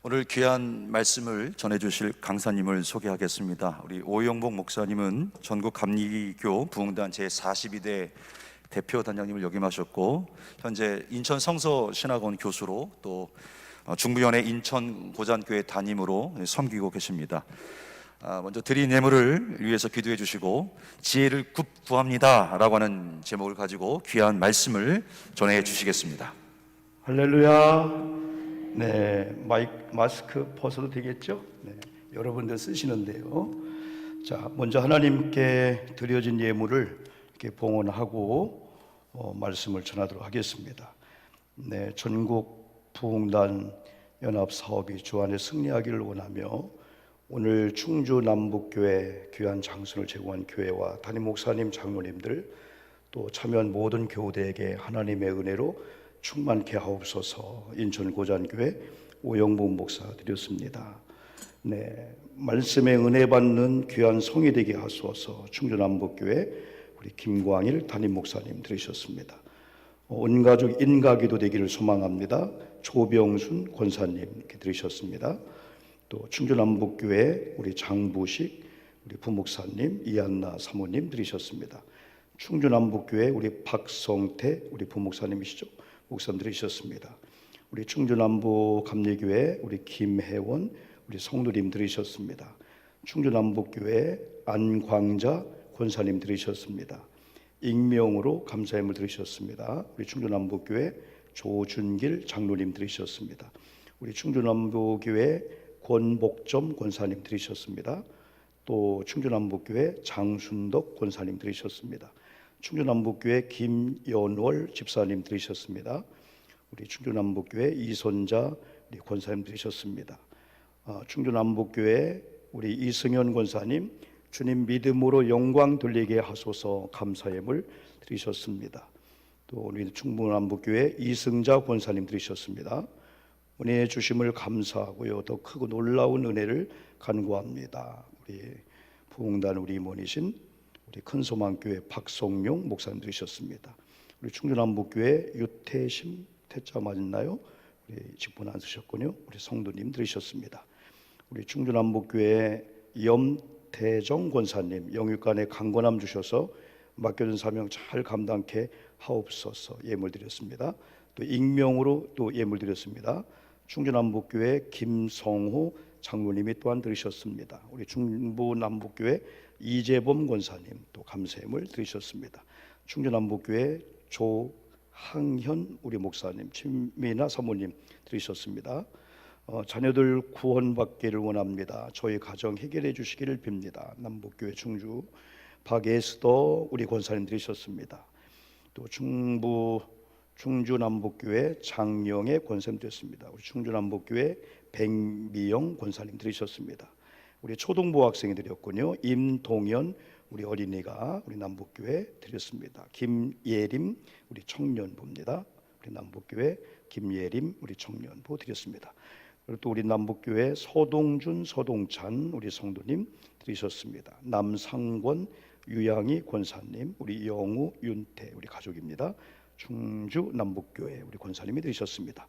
오늘 귀한 말씀을 전해주실 강사님을 소개하겠습니다. 우리 오영복 목사님은 전국 감리교 부흥단 제42대 대표 단장님을 역임하셨고, 현재 인천 성서신학원 교수로 또 중부연회 인천 고잔교회 담임으로 섬기고 계십니다. 먼저 드린 예물을 위해서 기도해 주시고 지혜를 구합니다 라고 하는 제목을 가지고 귀한 말씀을 전해 주시겠습니다. 할렐루야. 네, 마스크 벗어도 되겠죠? 네, 여러분들 쓰시는데요. 자, 먼저 하나님께 드려진 예물을 이렇게 봉헌하고 말씀을 전하도록 하겠습니다. 네, 전국 부흥단 연합 사업이 주안에 승리하기를 원하며 오늘 충주 남북교회 귀한 장소를 제공한 교회와 담임 목사님, 장로님들 또 참여한 모든 교우들에게 하나님의 은혜로 충만케 하옵소서. 인천 고잔교회 오영복 목사 드렸습니다. 네, 말씀에 은혜 받는 귀한 성이 되게 하소서. 충주 남북교회 우리 김광일 담임 목사님 들으셨습니다. 온 가족 인가기도 되기를 소망합니다. 조병순 권사님 이렇게 들으셨습니다. 또 충주 남북교회 우리 장부식 우리 부목사님 이한나 사모님 들으셨습니다. 충주 남북교회 우리 박성태 우리 부목사님이시죠. 목사님 들으셨습니다. 우리 충주 남부 감리교회 우리 김혜원 우리 성도님 들으셨습니다. 충주 남북교회 안광자 권사님 들으셨습니다. 익명으로 감사함을 들으셨습니다. 우리 충주 남북교회 조준길 장로님 들으셨습니다. 우리 충주 남부교회 권복점 권사님 들으셨습니다. 또 충주 남북교회 장순덕 권사님 들으셨습니다. 충주남북교회 김연월 집사님 들으셨습니다. 우리 충주남북교회 이손자 우리 권사님 들으셨습니다. 충주남북교회 우리 이승현 권사님 주님 믿음으로 영광 돌리게 하소서 감사함을 드리셨습니다. 또 우리 충북남북교회 이승자 권사님 들으셨습니다. 은혜 주심을 감사하고요, 더 크고 놀라운 은혜를 간구합니다. 우리 부흥단 우리 임원이신 우리 큰소망교회 박성용 목사님 들으셨습니다. 우리 충주남북교회 유태심 태자 맞나요? 우리 직분 안 쓰셨군요. 우리 성도님 들으셨습니다. 우리 충주남북교회 염태정 권사님 영육간에 강건함 주셔서 맡겨준 사명 잘 감당케 하옵소서 예물 드렸습니다. 또 익명으로 또 예물 드렸습니다. 충주남북교회 김성호 장로님이 또한 들으셨습니다. 우리 중부남북교회 이재범 권사님 또 감사함을 드리셨습니다. 충주남북교회 조항현 우리 목사님, 친미나 사모님 드리셨습니다. 자녀들 구원받기를 원합니다. 저희 가정 해결해 주시기를 빕니다. 남북교회 충주 박예스더 우리 권사님 드리셨습니다. 또 충주 남북교회 장영애 권사님 드렸습니다. 우리 충주 남북교회 백미영 권사님 드리셨습니다. 우리 초등부 학생이 드렸군요. 임동현 우리 어린이가 우리 남북교회 드렸습니다. 김예림 우리 청년부입니다. 우리 남북교회 김예림 우리 청년부 드렸습니다. 그리고 또 우리 남북교회 서동준 서동찬 우리 성도님 드리셨습니다. 남상권 유양희 권사님 우리 영우 윤태 우리 가족입니다. 충주 남북교회 우리 권사님이 드리셨습니다.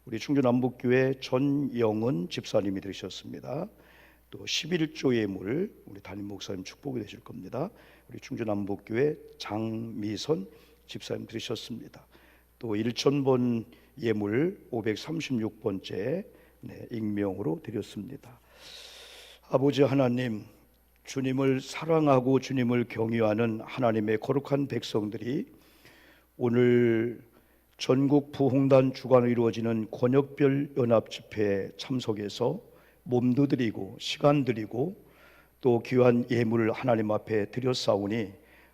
우리 충주 남북교회 전영은 집사님이 드리셨습니다. 또 11조 예물 우리 담임 목사님 축복이 되실 겁니다. 우리 충주 남북교회 장미선 집사님 드리셨습니다. 또 1,000번 예물 536번째 익명으로 드렸습니다. 아버지 하나님, 주님을 사랑하고 주님을 경외하는 하나님의 거룩한 백성들이 오늘 전국 부흥단 주관으로 이루어지는 권역별 연합 집회에 참석해서 몸도 드리고 시간 드리고 또 귀한 예물을 하나님 앞에 드렸사오니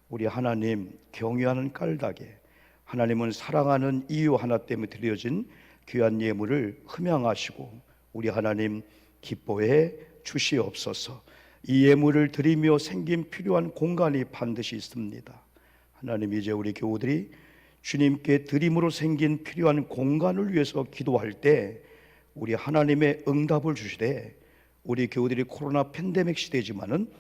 우리 하나님 경외하는 깔닥에 하나님은 사랑하는 이유 하나 때문에 드려진 귀한 예물을 흠양하시고 우리 하나님 기뻐해 주시옵소서. 이 예물을 드리며 생긴 필요한 공간이 반드시 있습니다. 하나님, 이제 우리 교우들이 주님께 드림으로 생긴 필요한 공간을 위해서 기도할 때 우리 하나님의 응답을 주시되 우리 교우들이 코로나 팬데믹 시대지만은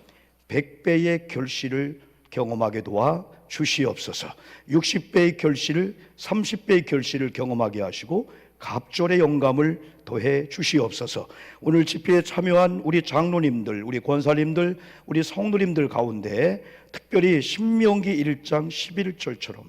100배의 결실을 경험하게 도와 주시옵소서. 60배의 결실을 30배의 결실을 경험하게 하시고 갑절의 영감을 더해 주시옵소서. 오늘 집회에 참여한 우리 장로님들, 우리 권사님들, 우리 성도님들 가운데 특별히 신명기 1장 11절처럼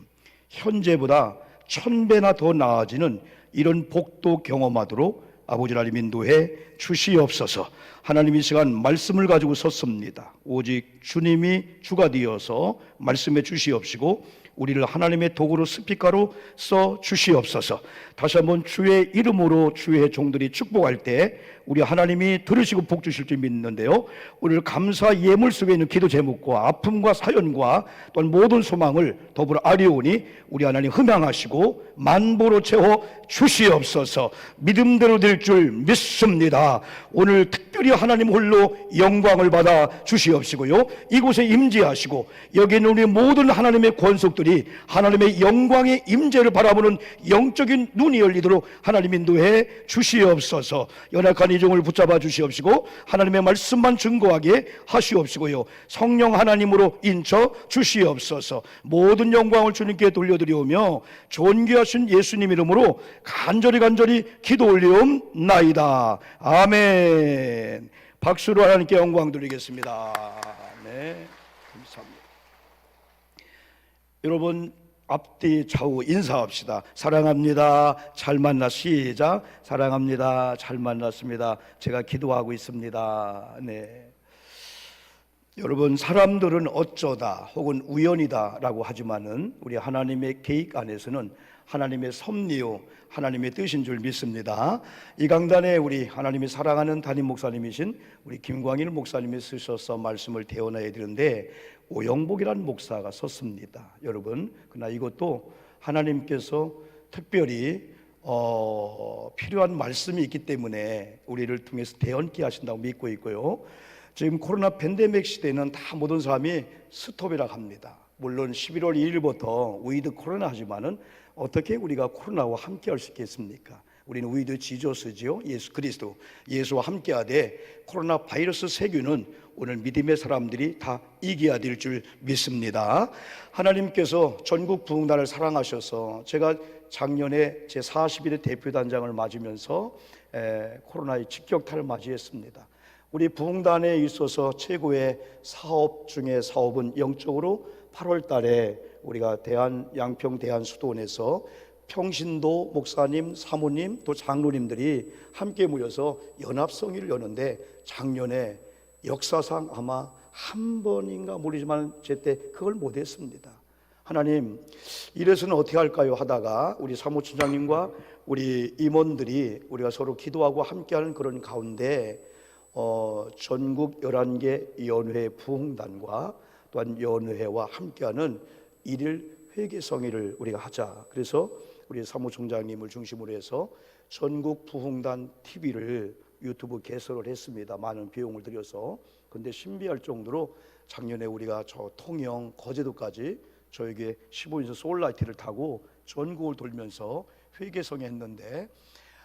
현재보다 1000배나 더 나아지는 이런 복도 경험하도록 아버지 하나님 인도해 주시옵소서. 하나님 이 시간 말씀을 가지고 섰습니다. 오직 주님이 주가 되어서 말씀해 주시옵시고 우리를 하나님의 도구로 스피커로 써 주시옵소서. 다시 한번 주의 이름으로 주의 종들이 축복할 때 우리 하나님이 들으시고 복 주실 줄 믿는데요, 오늘 감사 예물 속에 있는 기도 제목과 아픔과 사연과 또한 모든 소망을 더불어 아뢰오니 우리 하나님 흥양하시고 만보로 채워 주시옵소서. 믿음대로 될 줄 믿습니다. 오늘 특별히 하나님 홀로 영광을 받아 주시옵시고요, 이곳에 임재하시고 여기 있는 우리 모든 하나님의 권속들이 하나님의 영광의 임재를 바라보는 영적인 눈이 열리도록 하나님 인도해 주시옵소서. 연약한 이종을 붙잡아 주시옵시고 하나님의 말씀만 증거하게 하시옵시고요, 성령 하나님으로 인쳐 주시옵소서. 모든 영광을 주님께 돌려드리오며 존귀하신 예수님 이름으로 간절히 기도 올리옵나이다. 아멘. 박수로 하나님께 영광 드리겠습니다. 네, 감사합니다. 여러분 앞뒤 좌우 인사합시다. 사랑합니다. 잘 만나. 시작. 사랑합니다. 잘 만났습니다. 제가 기도하고 있습니다. 네. 여러분, 사람들은 어쩌다 혹은 우연이다라고 하지만은 우리 하나님의 계획 안에서는 하나님의 섭리요, 하나님의 뜻인 줄 믿습니다. 이 강단에 우리 하나님이 사랑하는 담임 목사님이신 우리 김광일 목사님이 쓰셔서 말씀을 대언해야 되는데 오영복이라는 목사가 섰습니다. 여러분, 그러나 이것도 하나님께서 특별히 필요한 말씀이 있기 때문에 우리를 통해서 대언케 하신다고 믿고 있고요. 지금 코로나 팬데믹 시대에는 다 모든 사람이 스톱이라고 합니다. 물론 11월 2일부터 위드 코로나 하지만은 어떻게 우리가 코로나와 함께 할 수 있겠습니까? 우리는 위드 지저스지요. 예수 그리스도, 예수와 함께하되 코로나 바이러스 세균은 오늘 믿음의 사람들이 다 이겨야 될 줄 믿습니다. 하나님께서 전국 부흥단을 사랑하셔서 제가 작년에 제 41회 대표단장을 맞으면서 코로나의 직격탄을 맞이했습니다. 우리 부흥단에 있어서 최고의 사업 중에 사업은 영적으로 8월 달에 우리가 양평 대한수도원에서 평신도 목사님, 사모님, 또 장로님들이 함께 모여서 연합성회를 여는데 작년에 역사상 아마 한 번인가 모르지만 제때 그걸 못했습니다. 하나님, 이래서는 어떻게 할까요 하다가 우리 사무총장님과 우리 임원들이 우리가 서로 기도하고 함께하는 그런 가운데 전국 11개 연회 부흥단과 또한 연회와 함께하는 일일 회개성회를 우리가 하자. 그래서 우리 사무총장님을 중심으로 해서 전국 부흥단 TV를 유튜브 개설을 했습니다. 많은 비용을 들여서. 근데 신비할 정도로 작년에 우리가 저 통영, 거제도까지 저에게 15인승 소울라이트를 타고 전국을 돌면서 회개성회 했는데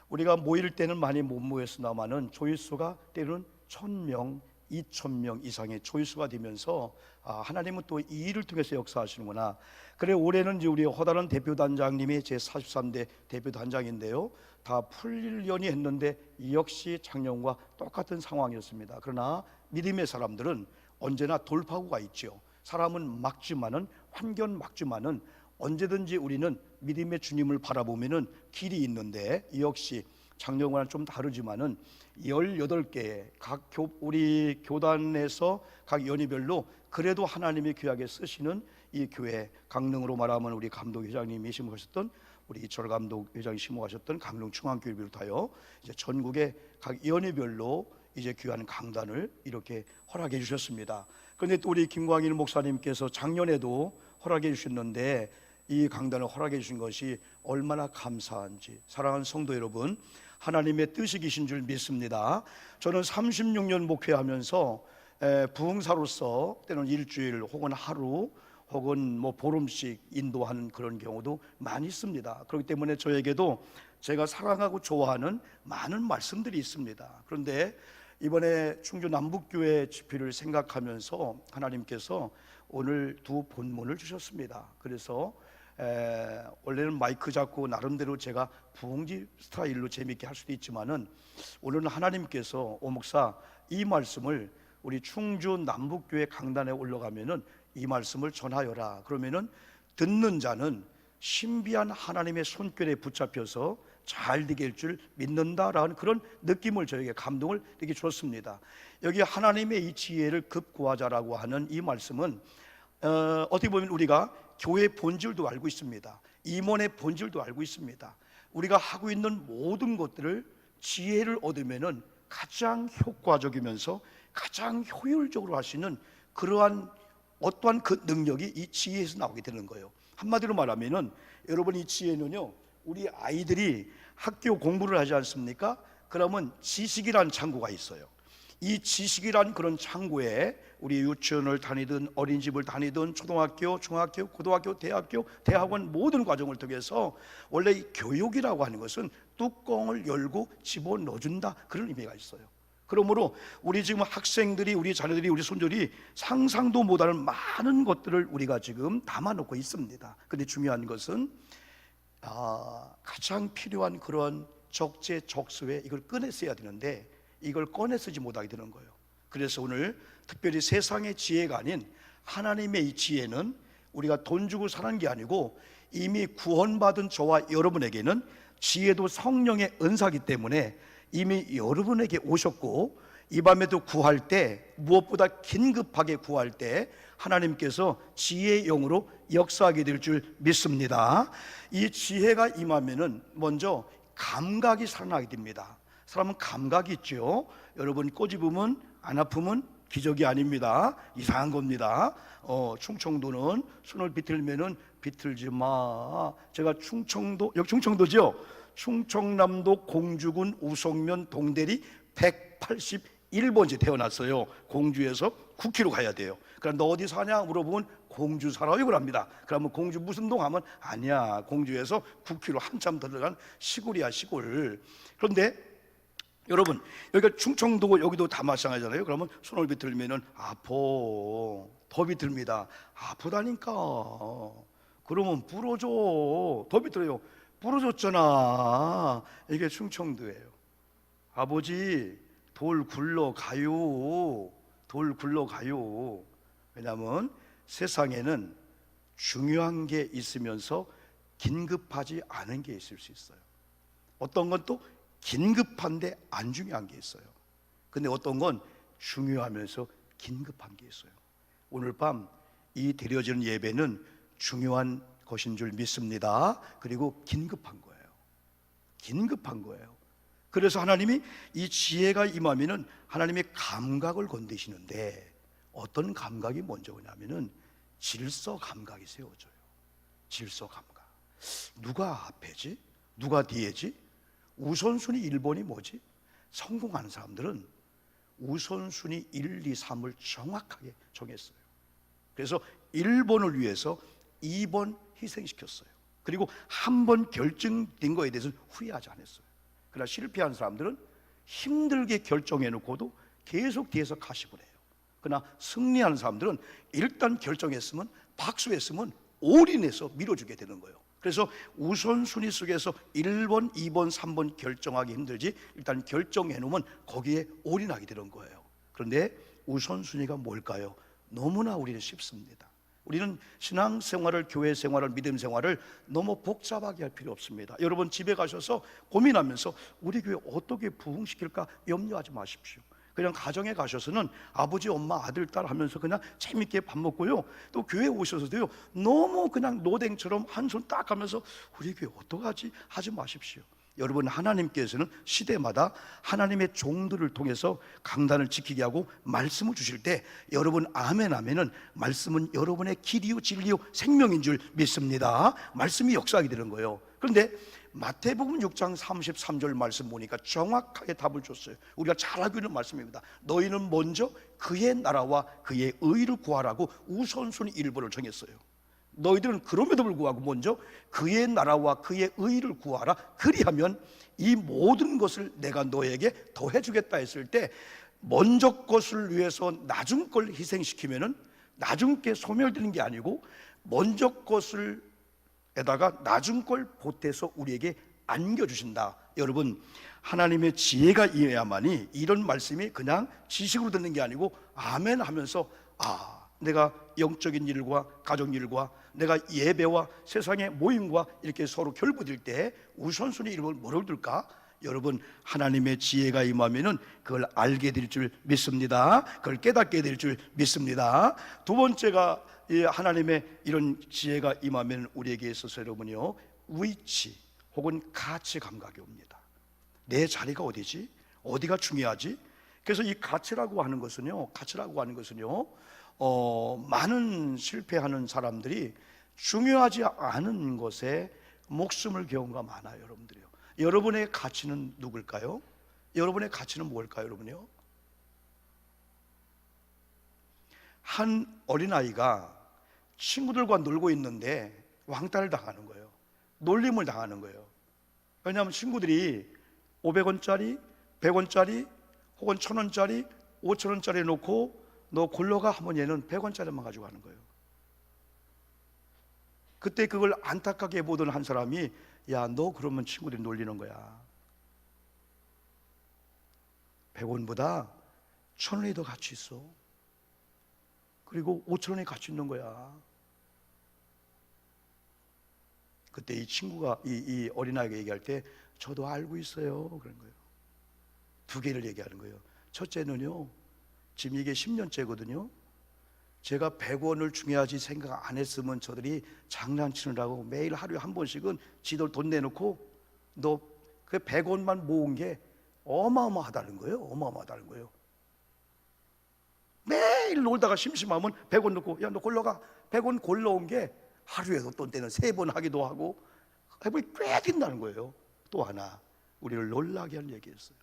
우리가 모일 때는 많이 못 모였으나마는 조회수가 때로는 1000명, 2000명 이상의 조회수가 되면서 하나님은 또 이 일을 통해서 역사하시는구나. 그래 올해는 이제 우리 허다른 대표단장님이 제 43대 대표단장인데요, 다 풀려니 했는데 역시 작년과 똑같은 상황이었습니다. 그러나 믿음의 사람들은 언제나 돌파구가 있죠. 사람은 막지만은, 환경 막지만은 언제든지 우리는 믿음의 주님을 바라보면은 길이 있는데, 역시 작년과는 좀 다르지만은 18개 각 우리 교단에서 각 연희별로 그래도 하나님이 귀하게 쓰시는 이 교회, 강릉으로 말하면 우리 감독회장님이 심호하셨던 우리 이철 감독회장이 심호하셨던 강릉 중앙교회를 비롯하여 이제 전국의 각 연희별로 이제 귀한 강단을 이렇게 허락해 주셨습니다. 그런데 또 우리 김광일 목사님께서 작년에도 허락해 주셨는데 이 강단을 허락해 주신 것이 얼마나 감사한지, 사랑하는 성도 여러분, 하나님의 뜻이 계신 줄 믿습니다. 저는 36년 목회하면서 부흥사로서 때는 일주일 혹은 하루 혹은 뭐 보름씩 인도하는 그런 경우도 많이 있습니다. 그렇기 때문에 저에게도 제가 사랑하고 좋아하는 많은 말씀들이 있습니다. 그런데 이번에 충주 남북교회 집회를 생각하면서 하나님께서 오늘 두 본문을 주셨습니다. 그래서 원래는 마이크 잡고 나름대로 제가 부흥지 스타일로 재미있게 할 수도 있지만은 오늘은 하나님께서 오 목사 이 말씀을 우리 충주 남북교회 강단에 올라가면은 이 말씀을 전하여라. 그러면은 듣는 자는 신비한 하나님의 손길에 붙잡혀서 잘 되게 할 줄 믿는다라는 그런 느낌을 저에게 감동을 되게 줬습니다. 여기 하나님의 이 지혜를 급구하자라고 하는 이 말씀은 어떻게 보면 우리가 교회의 본질도 알고 있습니다. 임원의 본질도 알고 있습니다. 우리가 하고 있는 모든 것들을 지혜를 얻으면은 가장 효과적이면서 가장 효율적으로 할 수 있는 그러한 어떠한 그 능력이 이 지혜에서 나오게 되는 거예요. 한마디로 말하면은 여러분 이 지혜는요, 우리 아이들이 학교 공부를 하지 않습니까? 그러면 지식이란 창고가 있어요. 이 지식이란 그런 창고에 우리 유치원을 다니든 어린이집을 다니든 초등학교, 중학교, 고등학교, 대학교, 대학원 모든 과정을 통해서 원래 이 교육이라고 하는 것은 뚜껑을 열고 집어넣어준다 그런 의미가 있어요. 그러므로 우리 지금 학생들이, 우리 자녀들이, 우리 손들이 상상도 못하는 많은 것들을 우리가 지금 담아놓고 있습니다. 근데 중요한 것은 가장 필요한 그런 적재적소에 이걸 꺼냈어야 되는데 이걸 꺼내 쓰지 못하게 되는 거예요. 그래서 오늘 특별히 세상의 지혜가 아닌 하나님의 이 지혜는 우리가 돈 주고 사는 게 아니고 이미 구원받은 저와 여러분에게는 지혜도 성령의 은사이기 때문에 이미 여러분에게 오셨고 이 밤에도 구할 때 무엇보다 긴급하게 구할 때 하나님께서 지혜의 영으로 역사하게 될 줄 믿습니다. 이 지혜가 임하면은 먼저 감각이 살아나게 됩니다. 사람은 감각이 있죠. 여러분 꼬집으면 안 아프면 기적이 아닙니다. 이상한 겁니다. 충청도는 손을 비틀면은 비틀지 마. 제가 여기 충청도죠. 충청남도 공주군 우성면 동대리 181번지 태어났어요. 공주에서 9km 가야 돼요. 그럼 너 어디 사냐 물어보면 공주 살아요 그럽니다. 그러면 공주 무슨 동 하면 아니야, 공주에서 9km 한참 들어간 시골이야, 시골. 그런데 여러분 여기가 충청도고 여기도 다 마찬가지잖아요. 그러면 손을 비틀면은 아파, 더 비틀니다. 아프다니까. 그러면 부러져, 더 비틀어요. 부러졌잖아. 이게 충청도예요. 아버지 돌 굴러 가요. 돌 굴러 가요. 왜냐하면 세상에는 중요한 게 있으면서 긴급하지 않은 게 있을 수 있어요. 어떤 건 또 긴급한데 안 중요한 게 있어요. 근데 어떤 건 중요하면서 긴급한 게 있어요. 오늘 밤 이 드려지는 예배는 중요한 것인 줄 믿습니다. 그리고 긴급한 거예요. 긴급한 거예요. 그래서 하나님이 이 지혜가 임하면은 하나님의 감각을 건드시는데 어떤 감각이 먼저 오냐면은 질서 감각이 세워져요. 질서 감각. 누가 앞에지? 누가 뒤에지? 우선순위 1번이 뭐지? 성공하는 사람들은 우선순위 1, 2, 3을 정확하게 정했어요. 그래서 1번을 위해서 2번 희생시켰어요. 그리고 한 번 결정된 거에 대해서는 후회하지 않았어요. 그러나 실패한 사람들은 힘들게 결정해놓고도 계속 뒤에서 가십을 해요. 그러나 승리하는 사람들은 일단 결정했으면, 박수했으면 올인해서 밀어주게 되는 거예요. 그래서 우선순위 속에서 1번, 2번, 3번 결정하기 힘들지 일단 결정해놓으면 거기에 올인하게 되는 거예요. 그런데 우선순위가 뭘까요? 너무나 우리는 쉽습니다. 우리는 신앙생활을, 교회생활을, 믿음생활을 너무 복잡하게 할 필요 없습니다. 여러분 집에 가셔서 고민하면서 우리 교회 어떻게 부흥시킬까 염려하지 마십시오. 그냥 가정에 가셔서는 아버지, 엄마, 아들, 딸 하면서 그냥 재밌게 밥 먹고요. 또 교회 오셔서도요, 너무 그냥 노댕처럼 한 손 딱 하면서 우리 교회 어떡하지 하지 마십시오. 여러분 하나님께서는 시대마다 하나님의 종들을 통해서 강단을 지키게 하고 말씀을 주실 때 여러분 아멘 하면은 말씀은 여러분의 길이요 진리요 생명인 줄 믿습니다. 말씀이 역사하게 되는 거예요. 그런데 마태복음 6장 33절 말씀 보니까 정확하게 답을 줬어요. 우리가 잘 알고 있는 말씀입니다. 너희는 먼저 그의 나라와 그의 의를 구하라고 우선순위 1번을 정했어요. 너희들은 그럼에도 불구하고 먼저 그의 나라와 그의 의를 구하라. 그리하면 이 모든 것을 내가 너에게 더해주겠다 했을 때 먼저 것을 위해서 나중 걸 희생시키면은 나중 게 소멸되는 게 아니고 먼저 것을 에다가 낮은 걸 보태서 우리에게 안겨주신다. 여러분, 하나님의 지혜가 임해야만이 이런 말씀이 그냥 지식으로 듣는 게 아니고 아멘 하면서 내가 영적인 일과 가정 일과 내가 예배와 세상의 모임과 이렇게 서로 결부될 때 우선순위 이름을 뭐를 둘까? 여러분, 하나님의 지혜가 임하면은 그걸 알게 될 줄 믿습니다. 그걸 깨닫게 될 줄 믿습니다. 두 번째가 이 하나님의 이런 지혜가 임하면 우리에게 있어서 여러분요, 위치 혹은 가치 감각이 옵니다. 내 자리가 어디지? 어디가 중요하지? 그래서 이 가치라고 하는 것은요, 많은 실패하는 사람들이 중요하지 않은 것에 목숨을 겨운 가 많아요, 여러분들이요. 여러분의 가치는 누굴까요? 여러분의 가치는 뭘까요, 여러분요? 한 어린아이가 친구들과 놀고 있는데 왕따를 당하는 거예요. 놀림을 당하는 거예요. 왜냐하면 친구들이 500원짜리, 100원짜리 혹은 1000원짜리, 5000원짜리 놓고 너 골러가 하면 얘는 100원짜리만 가지고 가는 거예요. 그때 그걸 안타깝게 보던 한 사람이 야, 너 그러면 친구들이 놀리는 거야. 100원보다 1000원이 더 가치 있어. 그리고 5000원이 가치 있는 거야. 그때 이 친구가 이 어린아이가 얘기할 때 저도 알고 있어요, 그런 거예요. 두 개를 얘기하는 거예요. 첫째는요, 지금 이게 10년째거든요. 제가 100원을 중요하지 생각 안 했으면 저들이 장난치느라고 매일 하루에 한 번씩은 지들 돈 내놓고 너 그 100원만 모은 게 어마어마하다는 거예요. 어마어마하다는 거예요. 매일 놀다가 심심하면 100원 넣고 야, 너 골러가. 100원 골러온 게 하루에도 또 때는 3번 하기도 하고 해보니 꽤 된다는 거예요. 또 하나 우리를 놀라게 한 얘기였어요.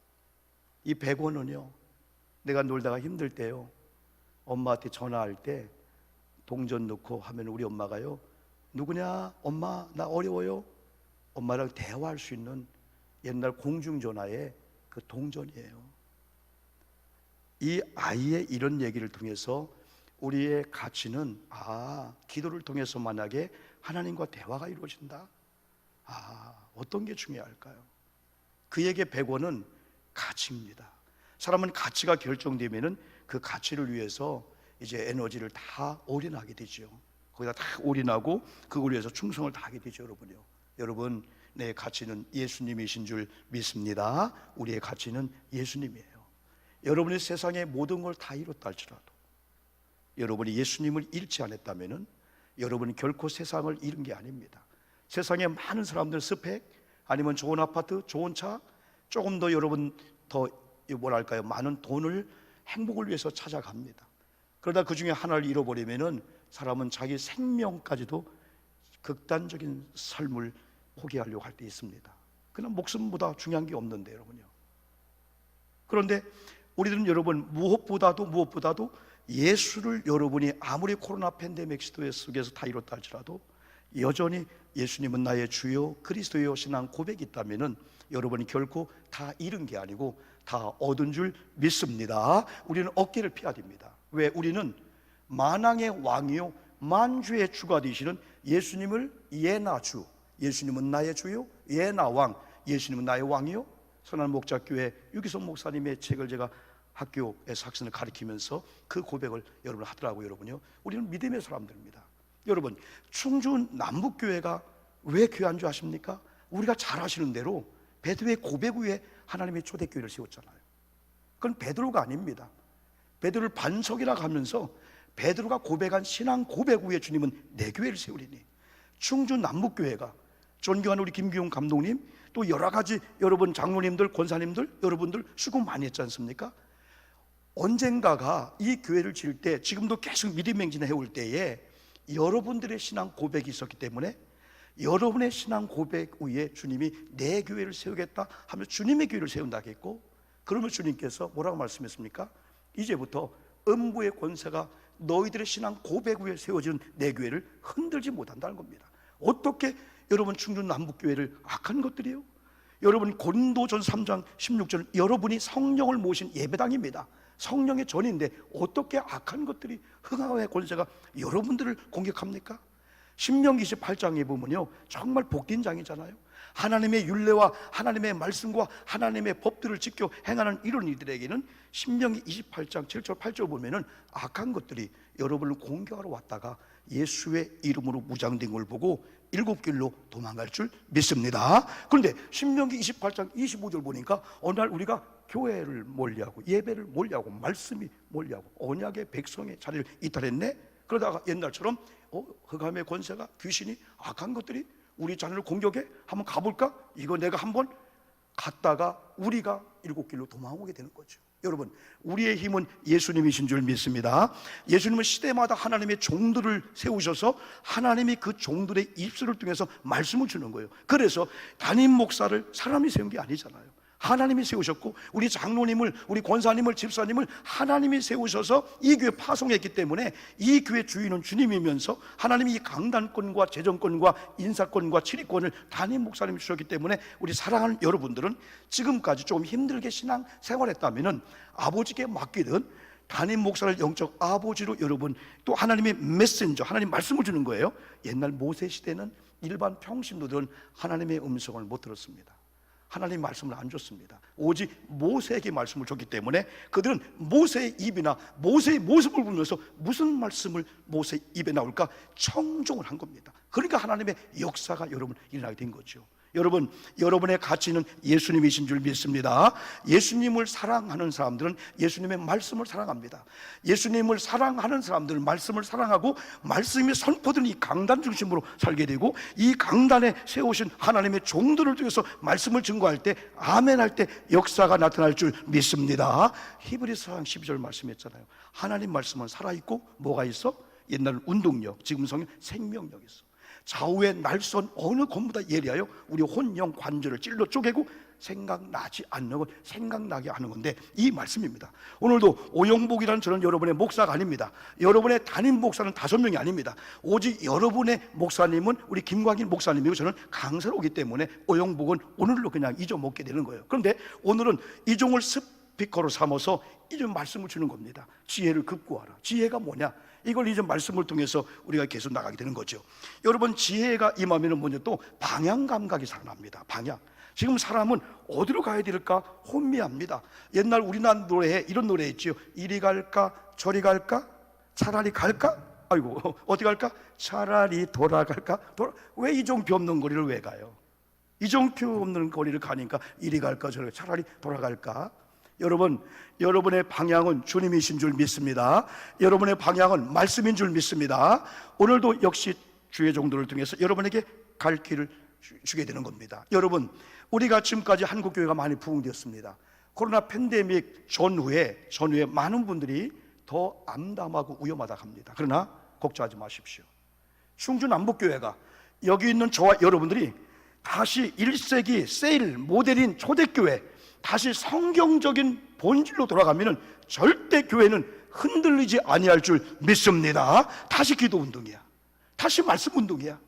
이 100원은요, 내가 놀다가 힘들 때요, 엄마한테 전화할 때 동전 넣고 하면 우리 엄마가요, 누구냐? 엄마 나 어려워요. 엄마랑 대화할 수 있는 옛날 공중전화의 그 동전이에요. 이 아이의 이런 얘기를 통해서 우리의 가치는 기도를 통해서 만약에 하나님과 대화가 이루어진다. 어떤 게 중요할까요? 그에게 100원은 가치입니다. 사람은 가치가 결정되면은 그 가치를 위해서 이제 에너지를 다 올인하게 되죠. 거기다 다 올인하고 그걸 위해서 충성을 다하게 되죠, 여러분요. 여러분, 내 가치는 예수님이신 줄 믿습니다. 우리의 가치는 예수님이에요. 여러분이 세상의 모든 걸 다 이뤘다 할지라도 여러분이 예수님을 잃지 않았다면은 여러분은 결코 세상을 잃은 게 아닙니다. 세상에 많은 사람들 스펙 아니면 좋은 아파트, 좋은 차, 조금 더 여러분 더 뭐랄까요, 많은 돈을 행복을 위해서 찾아갑니다. 그러다 그 중에 하나를 잃어버리면은 사람은 자기 생명까지도 극단적인 삶을 포기하려고 할 때 있습니다. 그냥 목숨보다 중요한 게 없는데 여러분요. 그런데 우리들은 여러분 무엇보다도 예수를 여러분이 아무리 코로나 팬데믹 시대 속에서 다 이뤘다 할지라도 여전히 예수님은 나의 주요 그리스도여 신앙 고백이 있다면은 여러분이 결코 다 잃은 게 아니고 다 얻은 줄 믿습니다. 우리는 어깨를 펴야 됩니다. 왜? 우리는 만왕의 왕이요 만주의 주가 되시는 예수님을 예나주, 예수님은 나의 주요 예나왕, 예수님은 나의 왕이요. 선한 목자교회 유기성 목사님의 책을 제가 학교에서 학생을 가르치면서 그 고백을 여러분 하더라고요. 여러분요, 우리는 믿음의 사람들입니다. 여러분, 충주 남북교회가 왜 귀한 줄 아십니까? 우리가 잘 아시는 대로 베드로의 고백 후에 하나님의 초대교회를 세웠잖아요. 그건 베드로가 아닙니다. 베드로를 반석이라고 하면서 베드로가 고백한 신앙 고백 후에 주님은 내 교회를 세우리니, 충주 남북교회가 존경하는 우리 김기용 감독님 또 여러 가지 여러분 장로님들, 권사님들 여러분들 수고 많이 했지 않습니까? 언젠가가 이 교회를 지을 때 지금도 계속 믿음 행진을 해올 때에 여러분들의 신앙 고백이 있었기 때문에 여러분의 신앙 고백 위에 주님이 내 교회를 세우겠다 하면 주님의 교회를 세운다고 했고, 그러면 주님께서 뭐라고 말씀했습니까? 이제부터 음부의 권세가 너희들의 신앙 고백 위에 세워진 내 교회를 흔들지 못한다는 겁니다. 어떻게 여러분 충주 남북교회를 악한 것들이요? 여러분 고린도전 3장 16절 여러분이 성령을 모신 예배당입니다. 성령의 전인데 어떻게 악한 것들이 흥하의 권세가 여러분들을 공격합니까? 신명기 28장에 보면요, 정말 복된 장이잖아요. 하나님의 율례와 하나님의 말씀과 하나님의 법들을 지켜 행하는 이런 이들에게는 신명기 28장 7절 8절 보면은 악한 것들이 여러분을 공격하러 왔다가 예수의 이름으로 무장된 걸 보고 일곱 길로 도망갈 줄 믿습니다. 그런데 신명기 28장 25절 보니까 어느 날 우리가 교회를 몰리하고 예배를 몰리하고 말씀이 몰리하고 언약의 백성의 자리를 이탈했네. 그러다가 옛날처럼 흑암의 권세가 귀신이 악한 것들이 우리 자녀를 공격해 한번 가볼까? 이거 내가 한번 갔다가 우리가 일곱 길로 도망오게 되는 거죠. 여러분, 우리의 힘은 예수님이신 줄 믿습니다. 예수님은 시대마다 하나님의 종들을 세우셔서 하나님이 그 종들의 입술을 통해서 말씀을 주는 거예요. 그래서 담임 목사를 사람이 세운 게 아니잖아요. 하나님이 세우셨고 우리 장로님을, 우리 권사님을, 집사님을 하나님이 세우셔서 이 교회 파송했기 때문에 이 교회 주인은 주님이면서 하나님이 이 강단권과 재정권과 인사권과 치리권을 담임 목사님이 주셨기 때문에 우리 사랑하는 여러분들은 지금까지 조금 힘들게 신앙 생활했다면은 아버지께 맡기든 담임 목사를 영적 아버지로 여러분 또 하나님의 메신저, 하나님 말씀을 주는 거예요. 옛날 모세 시대는 일반 평신도들은 하나님의 음성을 못 들었습니다. 하나님 말씀을 안 줬습니다. 오직 모세에게 말씀을 줬기 때문에 그들은 모세의 입이나 모세의 모습을 보면서 무슨 말씀을 모세 입에 나올까 청종을 한 겁니다. 그러니까 하나님의 역사가 여러분 일어나게 된 거죠. 여러분, 여러분의 가치는 예수님이신 줄 믿습니다. 예수님을 사랑하는 사람들은 예수님의 말씀을 사랑합니다. 예수님을 사랑하는 사람들은 말씀을 사랑하고 말씀이 선포된 이 강단 중심으로 살게 되고 이 강단에 세우신 하나님의 종들을 통해서 말씀을 증거할 때 아멘 할 때 역사가 나타날 줄 믿습니다. 히브리서 12절 말씀했잖아요. 하나님 말씀은 살아있고 뭐가 있어? 옛날은 운동력, 지금 성경 생명력이 있어. 좌우의 날선 어느 것보다 예리하여 우리 혼영 관절을 찔러 쪼개고 생각나지 않는 것, 생각나게 하는 건데 이 말씀입니다. 오늘도 오영복이라는 저는 여러분의 목사가 아닙니다. 여러분의 담임 목사는 5명이 아닙니다. 오직 여러분의 목사님은 우리 김광일 목사님이고 저는 강사로 오기 때문에 오영복은 오늘로 그냥 잊어먹게 되는 거예요. 그런데 오늘은 이종을 스피커로 삼아서 이제 말씀을 주는 겁니다. 지혜를 급구하라. 지혜가 뭐냐? 이걸 이제 말씀을 통해서 우리가 계속 나가게 되는 거죠. 여러분, 지혜가 임하면 먼저 또 방향 감각이 살아납니다. 방향. 지금 사람은 어디로 가야 될까 혼미합니다. 옛날 우리나라 노래에 이런 노래 있지요. 이리 갈까 저리 갈까 차라리 갈까? 아이고 어디 갈까? 차라리 돌아갈까? 왜 이종표 없는 거리를 왜 가요? 이종표 없는 거리를 가니까 이리 갈까 저리 갈까 차라리 돌아갈까? 여러분, 여러분의 방향은 주님이신 줄 믿습니다. 여러분의 방향은 말씀인 줄 믿습니다. 오늘도 역시 주의 종들을 통해서 여러분에게 갈 길을 주게 되는 겁니다. 여러분, 우리가 지금까지 한국교회가 많이 부흥되었습니다. 코로나 팬데믹 전후에 많은 분들이 더 암담하고 위험하다고 합니다. 그러나 걱정하지 마십시오. 충주 남북교회가 여기 있는 저와 여러분들이 다시 1세기 세일 모델인 초대교회 다시 성경적인 본질로 돌아가면 절대 교회는 흔들리지 아니할 줄 믿습니다. 다시 기도 운동이야. 다시 말씀 운동이야.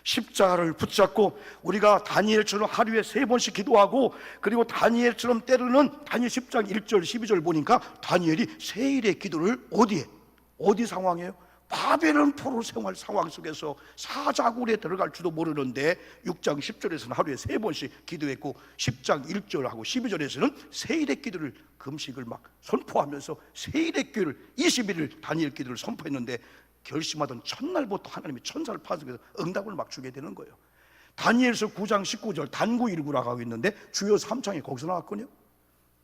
십자가를 붙잡고 우리가 다니엘처럼 하루에 3번씩 기도하고 그리고 다니엘처럼 때로는 다니엘 10장 1절 12절 보니까 다니엘이 세일의 기도를 어디 상황이에요? 바벨론 포로 생활 상황 속에서 사자굴에 들어갈 줄도 모르는데 6장 10절에서는 하루에 3번씩 기도했고 10장 1절하고 12절에서는 세일의 기도를 금식을 막 선포하면서 세일의 기도를 21일 다니엘 기도를 선포했는데 결심하던 첫날부터 하나님이 천사를 파송해서 응답을 막 주게 되는 거예요. 다니엘서 9장 19절 단구 1구라고 하고 있는데 주여 3장이 거기서 나왔거든요.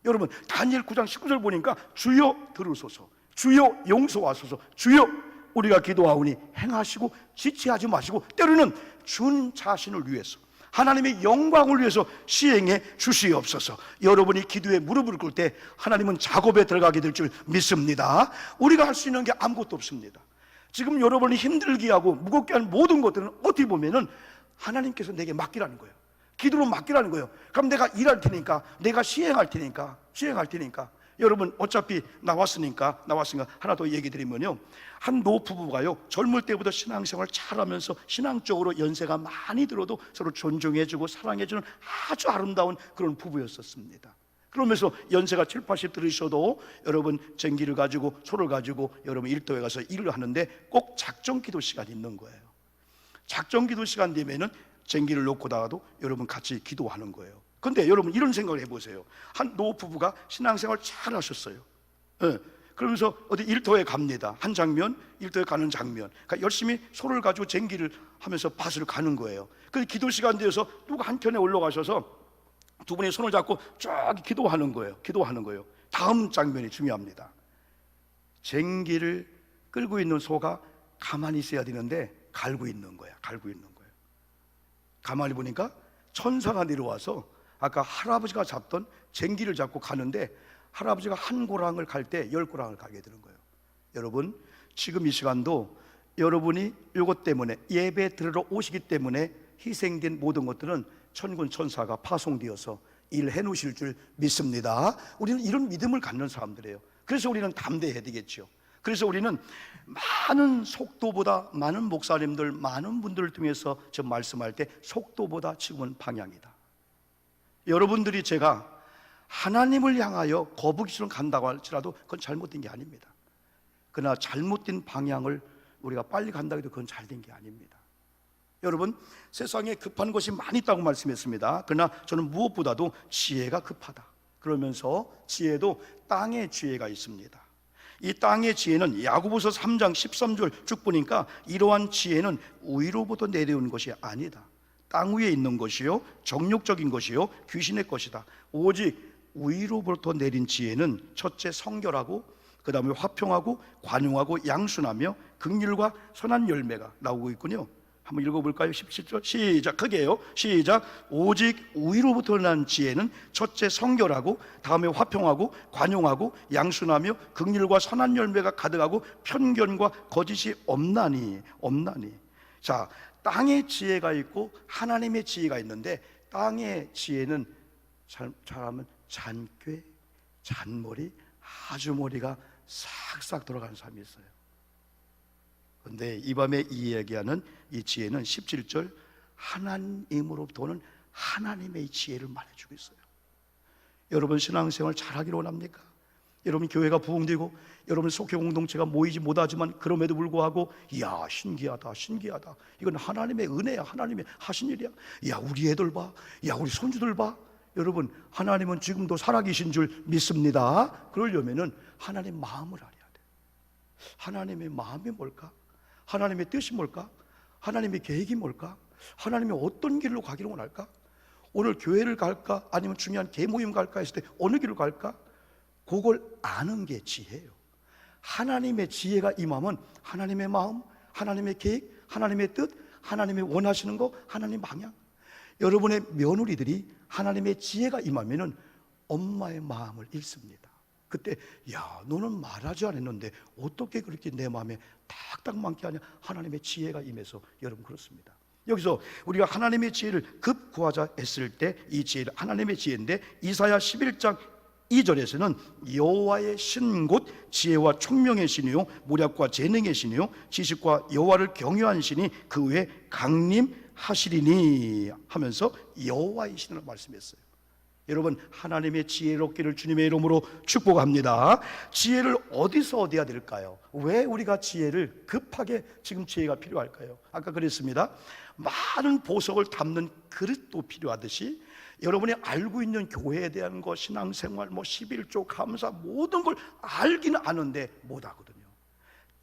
여러분, 다니엘 9장 19절 보니까 주여 들으소서, 주여 용서하소서, 주여 우리가 기도하오니 행하시고 지체하지 마시고 때로는 준 자신을 위해서 하나님의 영광을 위해서 시행해 주시옵소서. 여러분이 기도에 무릎을 꿇을 때 하나님은 작업에 들어가게 될 줄 믿습니다. 우리가 할 수 있는 게 아무것도 없습니다. 지금 여러분이 힘들게 하고 무겁게 하는 모든 것들은 어떻게 보면은 하나님께서 내게 맡기라는 거예요. 기도로 맡기라는 거예요. 그럼 내가 일할 테니까, 내가 시행할 테니까. 여러분, 어차피 나왔으니까 하나 더 얘기 드리면요, 한 노부부가요 젊을 때부터 신앙생활 잘하면서 신앙적으로 연세가 많이 들어도 서로 존중해주고 사랑해주는 아주 아름다운 그런 부부였었습니다. 그러면서 연세가 7, 80 들으셔도 여러분 전기를 가지고 소를 가지고 여러분 일터에 가서 일을 하는데 꼭 작정 기도 시간이 있는 거예요. 작정 기도 시간 되면은 쟁기를 놓고다가도 여러분 같이 기도하는 거예요. 근데 여러분 이런 생각을 해보세요. 한 노 부부가 신앙생활 잘 하셨어요. 예. 그러면서 어디 일터에 갑니다. 한 장면, 일터에 가는 장면. 그러니까 열심히 소를 가지고 쟁기를 하면서 밭을 가는 거예요. 그 기도 시간 되어서 누가 한켠에 올라가셔서 두 분이 손을 잡고 쫙 기도하는 거예요. 기도하는 거예요. 다음 장면이 중요합니다. 쟁기를 끌고 있는 소가 가만히 있어야 되는데 갈고 있는 거야. 갈고 있는 거예요. 가만히 보니까 천사가 내려와서 아까 할아버지가 잡던 쟁기를 잡고 가는데 할아버지가 한 고랑을 갈 때 10고랑을 가게 되는 거예요. 여러분 지금 이 시간도 여러분이 이것 때문에 예배 들으러 오시기 때문에 희생된 모든 것들은 천군 천사가 파송되어서 일해 놓으실 줄 믿습니다. 우리는 이런 믿음을 갖는 사람들이에요. 그래서 우리는 담대해야 되겠죠. 그래서 우리는 많은 속도보다, 많은 목사님들, 많은 분들을 통해서 저 말씀할 때 속도보다 지금은 방향이다. 여러분들이 제가 하나님을 향하여 거북이처럼 간다고 할지라도 그건 잘못된 게 아닙니다. 그러나 잘못된 방향을 우리가 빨리 간다고 해도 그건 잘된 게 아닙니다. 여러분 세상에 급한 것이 많이 있다고 말씀했습니다. 그러나 저는 무엇보다도 지혜가 급하다. 그러면서 지혜도 땅의 지혜가 있습니다. 이 땅의 지혜는 야고보서 3장 13절 쭉 보니까 이러한 지혜는 위로부터 내려온 것이 아니다. 땅 위에 있는 것이요 정욕적인 것이요 귀신의 것이다. 오직 위로부터 내린 지혜는 첫째 성결하고 그 다음에 화평하고 관용하고 양순하며 긍휼과 선한 열매가 나오고 있군요. 한번 읽어볼까요? 17절 시작. 크게 해요. 시작. 오직 위로부터 난 지혜는 첫째 성결하고 다음에 화평하고 관용하고 양순하며 긍휼과 선한 열매가 가득하고 편견과 거짓이 없나니. 자, 땅의 지혜가 있고 하나님의 지혜가 있는데 땅의 지혜는 잘하면 잔꾀, 잔머리, 아주 머리가 싹싹 돌아가는 사람이 있어요. 그런데 이 밤에 이야기하는 이 지혜는 17절 하나님으로부터는 하나님의 지혜를 말해주고 있어요. 여러분 신앙생활 잘하기를 원합니까? 여러분 교회가 부흥되고 여러분 속회 공동체가 모이지 못하지만 그럼에도 불구하고 이야 신기하다 이건 하나님의 은혜야. 하나님의 하신 일이야. 야 우리 애들 봐, 야 우리 손주들 봐. 여러분 하나님은 지금도 살아계신 줄 믿습니다. 그러려면은 하나님 마음을 알아야 돼. 하나님의 마음이 뭘까? 하나님의 뜻이 뭘까? 하나님의 계획이 뭘까? 하나님이 어떤 길로 가기를 원할까? 오늘 교회를 갈까? 아니면 중요한 개모임 갈까 했을 때 어느 길로 갈까? 그걸 아는 게 지혜예요. 하나님의 지혜가 임하면 하나님의 마음, 하나님의 계획, 하나님의 뜻, 하나님의 원하시는 거, 하나님 방향. 여러분의 며느리들이 하나님의 지혜가 임하면은 엄마의 마음을 읽습니다. 그때 야 너는 말하지 않았는데 어떻게 그렇게 내 마음에 딱딱 맞게 하냐. 하나님의 지혜가 임해서 여러분 그렇습니다. 여기서 우리가 하나님의 지혜를 급 구하자 했을 때 이 지혜를 하나님의 지혜인데 이사야 11장 2절에서는 여호와의 신 곧 지혜와 총명의 신이요 모략과 재능의 신이요 지식과 여호와를 경외한 신이 그 외에 강림하시리니 하면서 여호와의 신을 말씀했어요. 여러분 하나님의 지혜롭기를 주님의 이름으로 축복합니다. 지혜를 어디서 얻어야 될까요? 왜 우리가 지혜를 급하게 지금 지혜가 필요할까요? 아까 그랬습니다. 많은 보석을 담는 그릇도 필요하듯이 여러분이 알고 있는 교회에 대한 것, 신앙생활, 11조 감사 모든 걸 알기는 아는데 못하거든요.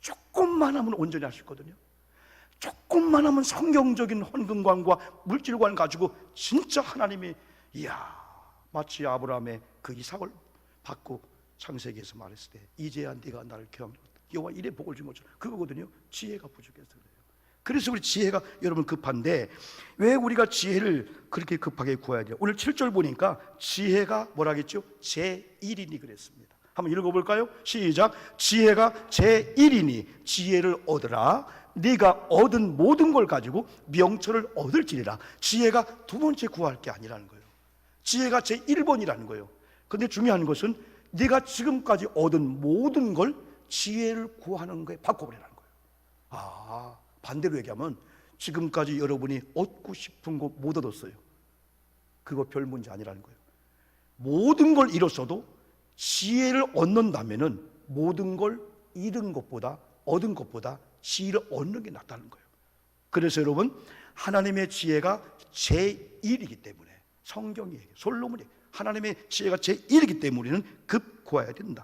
조금만 하면 온전히 할 수 있거든요. 조금만 하면 성경적인 헌금관과 물질관 가지고 진짜 하나님이 이야 마치 아브라함의 그 이삭을 받고 창세기에서 말했을 때 이제야 네가 나를 경외하라 여호와 이래 복을 준 것처럼 그거거든요. 지혜가 부족해서 그래요. 그래서 우리 지혜가 여러분 급한데 왜 우리가 지혜를 그렇게 급하게 구해야 돼요? 오늘 7절 보니까 지혜가 뭐라겠죠? 제1이니 그랬습니다. 한번 읽어볼까요? 시작. 지혜가 제1이니 지혜를 얻으라. 네가 얻은 모든 걸 가지고 명철을 얻을지니라. 지혜가 두 번째 구할 게 아니라는 거예요. 지혜가 제1번이라는 거예요. 근데 중요한 것은 네가 지금까지 얻은 모든 걸 지혜를 구하는 거에 바꿔버리라는 거예요. 반대로 얘기하면 지금까지 여러분이 얻고 싶은 거 못 얻었어요. 그거 별 문제 아니라는 거예요. 모든 걸 잃었어도 지혜를 얻는다면은 모든 걸 잃은 것보다 얻은 것보다 지혜를 얻는 게 낫다는 거예요. 그래서 여러분, 하나님의 지혜가 제1이기 때문에 성경이 솔로몬이 하나님의 지혜가 제1이기 때문에 우리는 급 구해야 된다.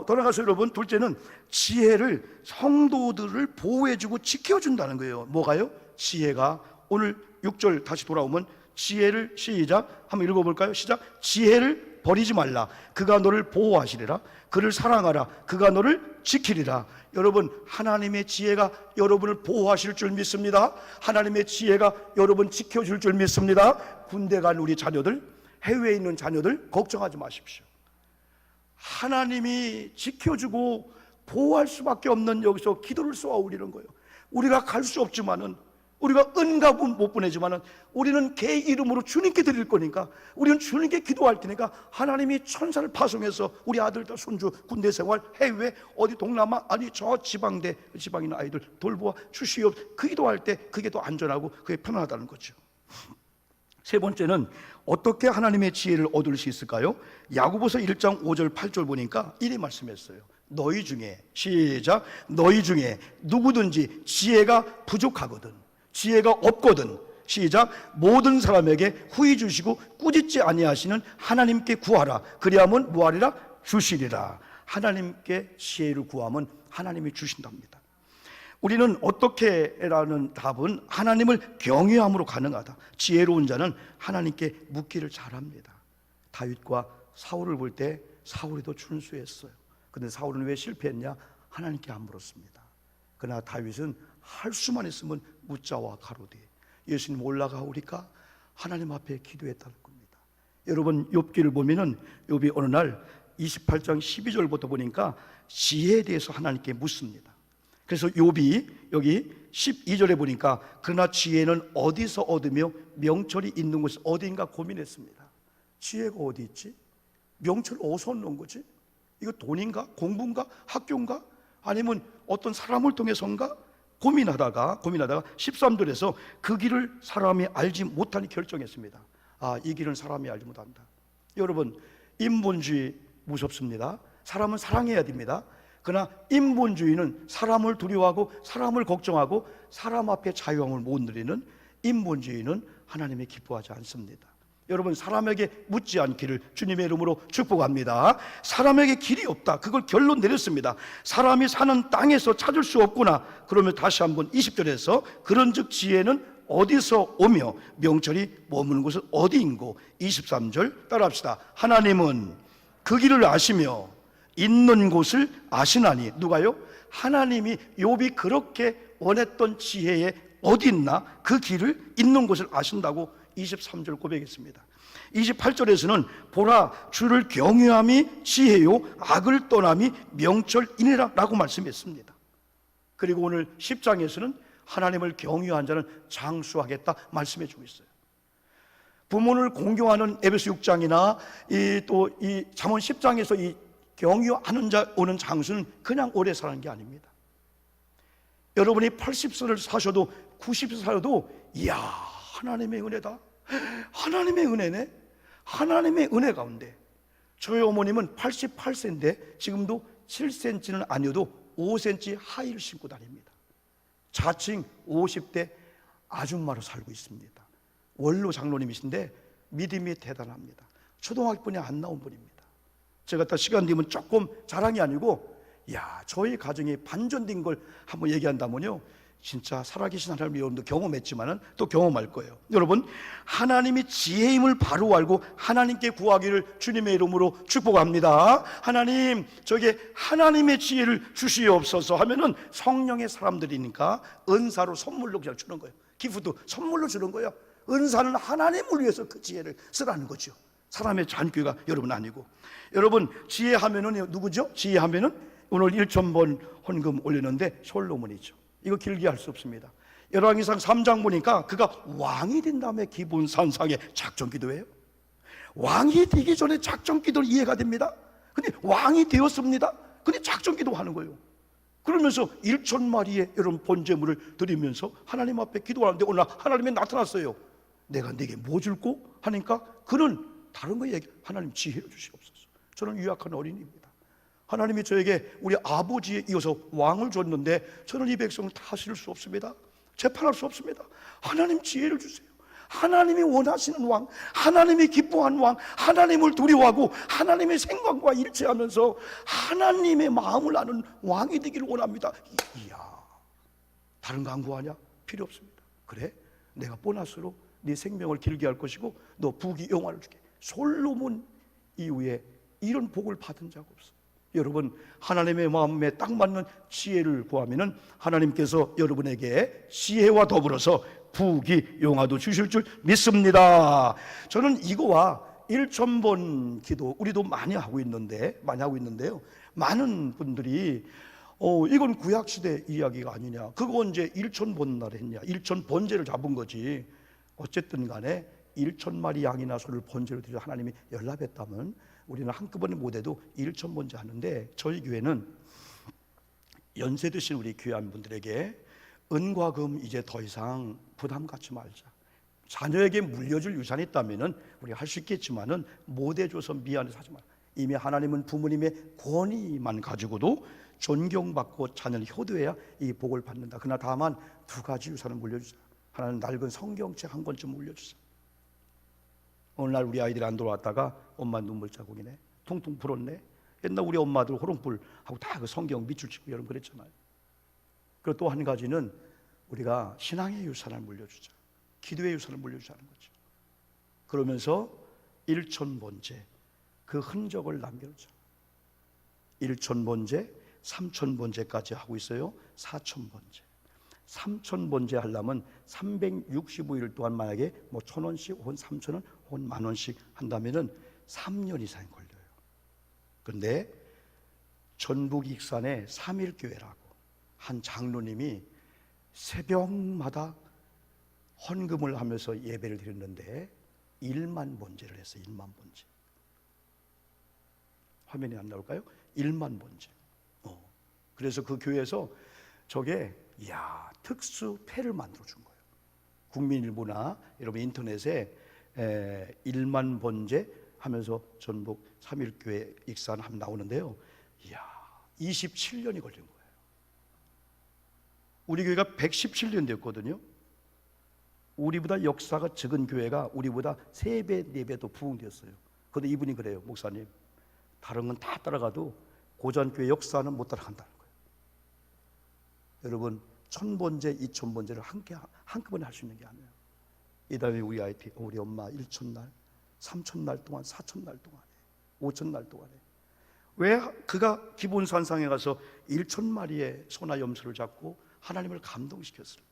돌아가서 여러분, 둘째는 지혜를 성도들을 보호해주고 지켜준다는 거예요. 뭐가요? 지혜가 오늘 6절 다시 돌아오면 지혜를 시작 한번 읽어볼까요? 시작. 지혜를 버리지 말라. 그가 너를 보호하시리라. 그를 사랑하라. 그가 너를 지키리라. 여러분, 하나님의 지혜가 여러분을 보호하실 줄 믿습니다. 하나님의 지혜가 여러분 지켜줄 줄 믿습니다. 군대 간 우리 자녀들, 해외에 있는 자녀들 걱정하지 마십시오. 하나님이 지켜주고 보호할 수밖에 없는 여기서 기도를 쏘아 올리는 거예요. 우리가 갈 수 없지만은, 우리가 은갑은 못 보내지만은 우리는 개 이름으로 주님께 드릴 거니까, 우리는 주님께 기도할 테니까 하나님이 천사를 파송해서 우리 아들들 손주 군대 생활, 해외 어디 동남아 아니 저 지방에 있는 아이들 돌보아 주시옵. 그 기도할 때 그게 더 안전하고 그게 편안하다는 거죠. 세 번째는 어떻게 하나님의 지혜를 얻을 수 있을까요? 야고보서 1장 5절 8절 보니까 이리 말씀했어요. 너희 중에 시작. 너희 중에 누구든지 지혜가 부족하거든, 지혜가 없거든, 시작. 모든 사람에게 후히 주시고 꾸짖지 아니하시는 하나님께 구하라. 그리하면 무하리라? 주시리라. 하나님께 지혜를 구하면 하나님이 주신답니다. 우리는 어떻게라는 답은 하나님을 경외함으로 가능하다. 지혜로운 자는 하나님께 묻기를 잘합니다. 다윗과 사울을 볼 때 사울이 더 준수했어요. 근데 사울은 왜 실패했냐? 하나님께 안 물었습니다. 그러나 다윗은 할 수만 있으면 묻자와 가로되. 예수님 올라가오리까 하나님 앞에 기도했다는 겁니다. 여러분, 욥기를 보면은 욥이 어느 날 28장 12절부터 보니까 지혜에 대해서 하나님께 묻습니다. 그래서 욥이 여기 12절에 보니까 그러나 지혜는 어디서 얻으며 명철이 있는 곳이 어디인가 고민했습니다. 지혜가 어디 있지? 명철을 어디서 얻는 거지? 이거 돈인가? 공부인가? 학교인가? 아니면 어떤 사람을 통해서인가? 고민하다가 13절에서 그 길을 사람이 알지 못하니 결정했습니다. 이 길은 사람이 알지 못한다. 여러분, 인본주의 무섭습니다. 사람은 사랑해야 됩니다. 그러나 인본주의는 사람을 두려워하고 사람을 걱정하고 사람 앞에 자유함을 못 누리는 인본주의는 하나님이 기뻐하지 않습니다. 여러분, 사람에게 묻지 않기를 주님의 이름으로 축복합니다. 사람에게 길이 없다, 그걸 결론 내렸습니다. 사람이 사는 땅에서 찾을 수 없구나. 그러면 다시 한번 20절에서 그런즉 지혜는 어디서 오며 명철이 머무는 곳은 어디인고. 23절 따라합시다. 하나님은 그 길을 아시며 있는 곳을 아시나니. 누가요? 하나님이 욥이 그렇게 원했던 지혜에 어디 있나 그 길을 있는 곳을 아신다고 23절 고백했습니다. 28절에서는 보라 주를 경외함이 지혜요 악을 떠남이 명철이니라 라고 말씀했습니다. 그리고 오늘 10장에서는 하나님을 경외한 자는 장수하겠다 말씀해 주고 있어요. 부모를 공경하는 에베소 6장이나 또 이 잠언 10장에서 이 경유하는 자 오는 장수는 그냥 오래 사는 게 아닙니다. 여러분이 80세를 사셔도 90세 살아도 이야, 하나님의 은혜다, 하나님의 은혜네, 하나님의 은혜 가운데. 저희 어머님은 88세인데 지금도 7cm는 아니어도 5cm 하이를 신고 다닙니다. 자칭 50대 아줌마로 살고 있습니다. 원로 장로님이신데 믿음이 대단합니다. 초등학교뿐이 안 나온 분입니다. 제가 다 시간 되면 조금 자랑이 아니고, 야, 저희 가정이 반전된 걸 한번 얘기한다면요, 진짜 살아계신 하나님 여러분도 경험했지만은 또 경험할 거예요. 여러분, 하나님이 지혜임을 바로 알고 하나님께 구하기를 주님의 이름으로 축복합니다. 하나님, 저에게 하나님의 지혜를 주시옵소서 하면은 성령의 사람들이니까 은사로 선물로 그냥 주는 거예요. 기프도 선물로 주는 거예요. 은사는 하나님을 위해서 그 지혜를 쓰라는 거죠. 사람의 잔꾀가 여러분 아니고. 여러분, 지혜하면은 누구죠? 지혜하면은 오늘 1,000번 헌금 올렸는데 솔로몬이죠. 이거 길게 할 수 없습니다. 열왕기상 3장 보니까 그가 왕이 된 다음에 기본 산상에 작정기도해요. 왕이 되기 전에 작정기도는 이해가 됩니다. 근데 왕이 되었습니다. 근데 작정기도하는 거예요. 그러면서 1,000마리의 여러분 번제물을 드리면서 하나님 앞에 기도하는데 오늘 하나님이 나타났어요. 내가 네게 뭐 줄고 하니까 그는 다른 거 얘기, 하나님 지혜를 주시옵소서. 저는 유약한 어린이입니다. 하나님이 저에게 우리 아버지에 이어서 왕을 줬는데 저는 이 백성을 다스릴 수 없습니다. 재판할 수 없습니다. 하나님 지혜를 주세요. 하나님이 원하시는 왕, 하나님이 기뻐하는 왕, 하나님을 두려워하고 하나님의 생각과 일치하면서 하나님의 마음을 아는 왕이 되기를 원합니다. 이야, 다른 강구하냐? 필요 없습니다. 그래? 내가 보너스로 네 생명을 길게 할 것이고 너 부귀 영화를 주게. 솔로몬 이후에 이런 복을 받은 적 없어. 여러분, 하나님의 마음에 딱 맞는 지혜를 구하면은 하나님께서 여러분에게 지혜와 더불어서 부귀 영화도 주실 줄 믿습니다. 저는 이거와 1,000번 기도 우리도 많이 하고 있는데요. 많은 분들이 이건 구약 시대 이야기가 아니냐. 그거 언제 1,000번 날 했냐. 1,000번제를 잡은 거지. 어쨌든 간에 1,000마리 양이나 소를 번제로 드려 하나님이 연락했다면 우리는 한꺼번에 못해도 1,000번제 하는데, 저희 교회는 연세 드신 우리 귀한 분들에게 은과 금 이제 더 이상 부담 갖지 말자. 자녀에게 물려줄 유산이 있다면은 우리가 할 수 있겠지만은 못 해줘서 미안해서 하지 마라. 이미 하나님은 부모님의 권위만 가지고도 존경받고 자녀를 효도해야 이 복을 받는다. 그러나 다만 두 가지 유산을 물려주자. 하나는 낡은 성경책 한 권쯤 물려주자. 어느 날 우리 아이들이 안 돌아왔다가 엄마 눈물 자국이네, 퉁퉁 불었네. 옛날 우리 엄마들 호롱불하고 다 그 성경 밑줄 치고 여러분 그랬잖아요. 그리고 또 한 가지는 우리가 신앙의 유산을 물려주자. 기도의 유산을 물려주자는 거죠. 그러면서 1,000번제 그 흔적을 남겨주자. 1,000번제, 3,000번제까지 하고 있어요. 4,000번제. 3,000번제 하려면 365일 동안 만약에 뭐 1,000원씩 혹은 3,000원 혹은 10,000원씩 한다면은 3년 이상이 걸려요. 그런데 전북 익산에 3일교회라고 한 장로님이 새벽마다 헌금을 하면서 예배를 드렸는데 1만 번제를 했어요. 1만 번제. 화면이 안 나올까요? 1만 번제. 그래서 그 교회에서 저게 특수패를 만들어 준 거예요. 국민일보나 여러분 인터넷에 1만 번제 하면서 전북 3일교회 익산 하면 나오는데요. 27년이 걸린 거예요. 우리 교회가 117년 됐거든요. 우리보다 역사가 적은 교회가 우리보다 3배, 4배 더 부흥되었어요. 그런데 이분이 그래요. 목사님, 다른 건 다 따라가도 고전교회 역사는 못 따라간다는 거예요. 여러분, 1,000번제, 2,000번제를 한꺼번에 할 수 있는 게 아니에요. 이 다음에 우리 엄마 1,000날, 3,000날 동안, 4,000날 동안에, 5,000날 동안에 왜 그가 기본산상에 가서 1,000마리의 소나 염소를 잡고 하나님을 감동시켰을까?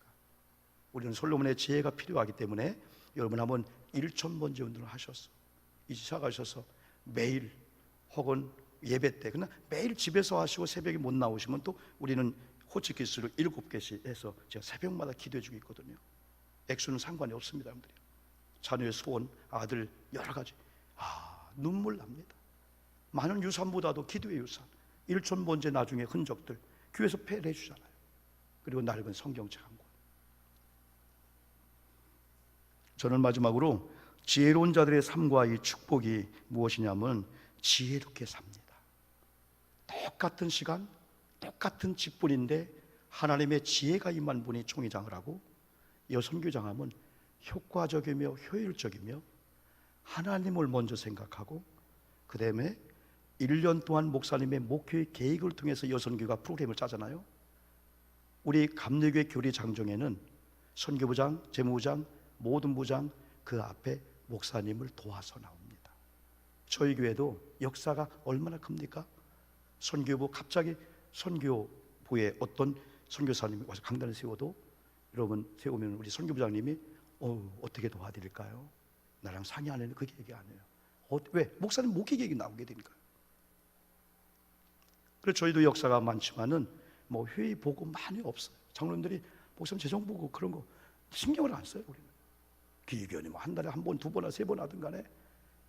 우리는 솔로몬의 지혜가 필요하기 때문에 여러분 한번 1,000번제 운동을 하셔서 이제 시작하셔서 매일 혹은 예배 때 그러나 매일 집에서 하시고 새벽에 못 나오시면 또 우리는 호치키스로 7개씩 해서 제가 새벽마다 기도해 주고 있거든요. 액수는 상관이 없습니다. 여러분들이 자녀의 소원, 아들 여러 가지 눈물 납니다. 많은 유산보다도 기도의 유산, 1,000번제 나중에 흔적들 교회에서 폐를 해주잖아요. 그리고 낡은 성경책 한 권. 저는 마지막으로 지혜로운 자들의 삶과 이 축복이 무엇이냐면 지혜롭게 삽니다. 똑같은 시간, 똑같은 직분인데 하나님의 지혜가 임한 분이 총회장을 하고 여선교장 하면 효과적이며 효율적이며 하나님을 먼저 생각하고 그 다음에 1년 동안 목사님의 목회 계획을 통해서 여선교가 프로그램을 짜잖아요. 우리 감리교회 교리 장정에는 선교부장, 재무부장, 모든 부장 그 앞에 목사님을 도와서 나옵니다. 저희 교회도 역사가 얼마나 큽니까? 선교부 갑자기 선교부에 어떤 선교사님이 와서 강단을 세워도 여러분 세우면 우리 선교부장님이 어떻게 도와드릴까요? 나랑 상의 안 해는 그게 얘기 안 해요. 왜? 목사님 목회 계획이 나오게 되니까요. 그래서 저희도 역사가 많지만은 뭐 회의 보고 많이 없어요. 장로님들이 목사님 재정 보고 그런 거 신경을 안 써요. 우리는 기견이 뭐 한 달에 한 번, 두 번이나 세 번 하든 간에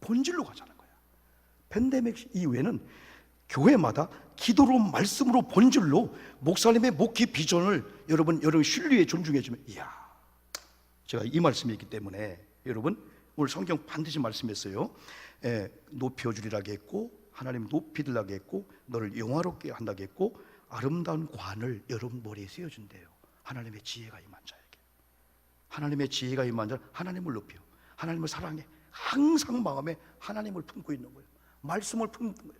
본질로 가자는 거야. 팬데믹 이후에는 교회마다 기도로 말씀으로 본질로 목사님의 목회 비전을 여러분 신뢰에 존중해 주면 제가 이 말씀이 있기 때문에 여러분 오늘 성경 반드시 말씀했어요. 높여주리라고 했고 하나님 높이 들라고 했고 너를 영화롭게 한다고 했고 아름다운 관을 여러분 머리에 세워준대요. 하나님의 지혜가 임한 자에게. 하나님의 지혜가 임한 자는 하나님을 높여, 하나님을 사랑해. 항상 마음에 하나님을 품고 있는 거예요. 말씀을 품는 거예요.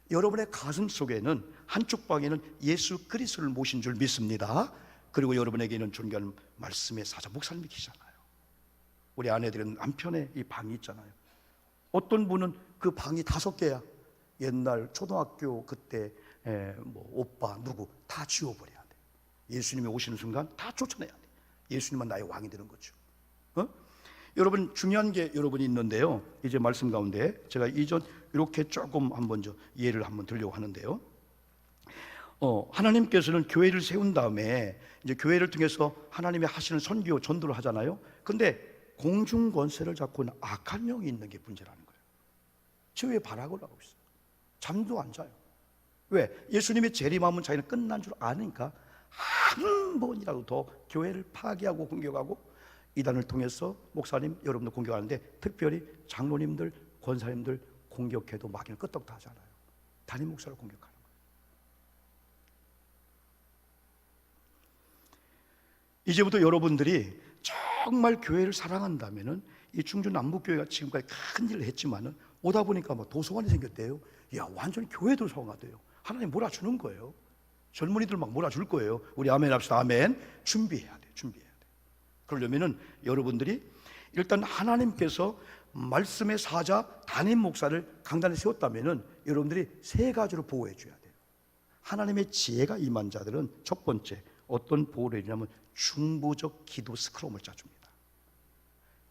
여러분의 가슴 속에는 한쪽 방에는 예수 그리스도를 모신 줄 믿습니다. 그리고 여러분에게는 존귀한 말씀의 사자 목사님이 계시잖아요. 우리 아내들은 남편의 이 방이 있잖아요. 어떤 분은 그 방이 5개야. 옛날 초등학교 그때 뭐 오빠 누구 다 지워버려야 돼. 예수님이 오시는 순간 다 쫓아내야 돼. 예수님은 나의 왕이 되는 거죠. 여러분 중요한 게 여러분이 있는데요. 이제 말씀 가운데 제가 이전 이렇게 조금 한번 예를 한번 들려고 하는데요. 하나님께서는 교회를 세운 다음에 이제 교회를 통해서 하나님이 하시는 선교 전도를 하잖아요. 근데 공중 권세를 잡고 있는 악한 영이 있는 게 문제라는 거예요. 지금 왜 발악을 하고 있어요? 잠도 안 자요. 왜? 예수님의 재림하면 자기는 끝난 줄 아니까 한 번이라도 더 교회를 파괴하고 공격하고 이단을 통해서 목사님 여러분들 공격하는데 특별히 장로님들 권사님들 공격해도 마귀는 끄떡도 하잖아요. 담임 목사를 공격하는 거예요. 이제부터 여러분들이 정말 교회를 사랑한다면은 이 충주 남북교회가 지금까지 큰 일을 했지만은 오다 보니까 뭐 도서관이 생겼대요. 야, 완전 교회 도서관이 돼요. 하나님 몰아주는 거예요. 젊은이들 막 몰아줄 거예요. 우리 아멘 합시다. 아멘. 준비해야 돼. 준비해야 돼. 그러려면은 여러분들이 일단 하나님께서 말씀의 사자 담임 목사를 강단에 세웠다면은 여러분들이 3가지로 보호해 줘야 돼요. 하나님의 지혜가 임한 자들은 첫 번째 어떤 보호를 해주냐면 중보적 기도 스크럼을 짜줍니다.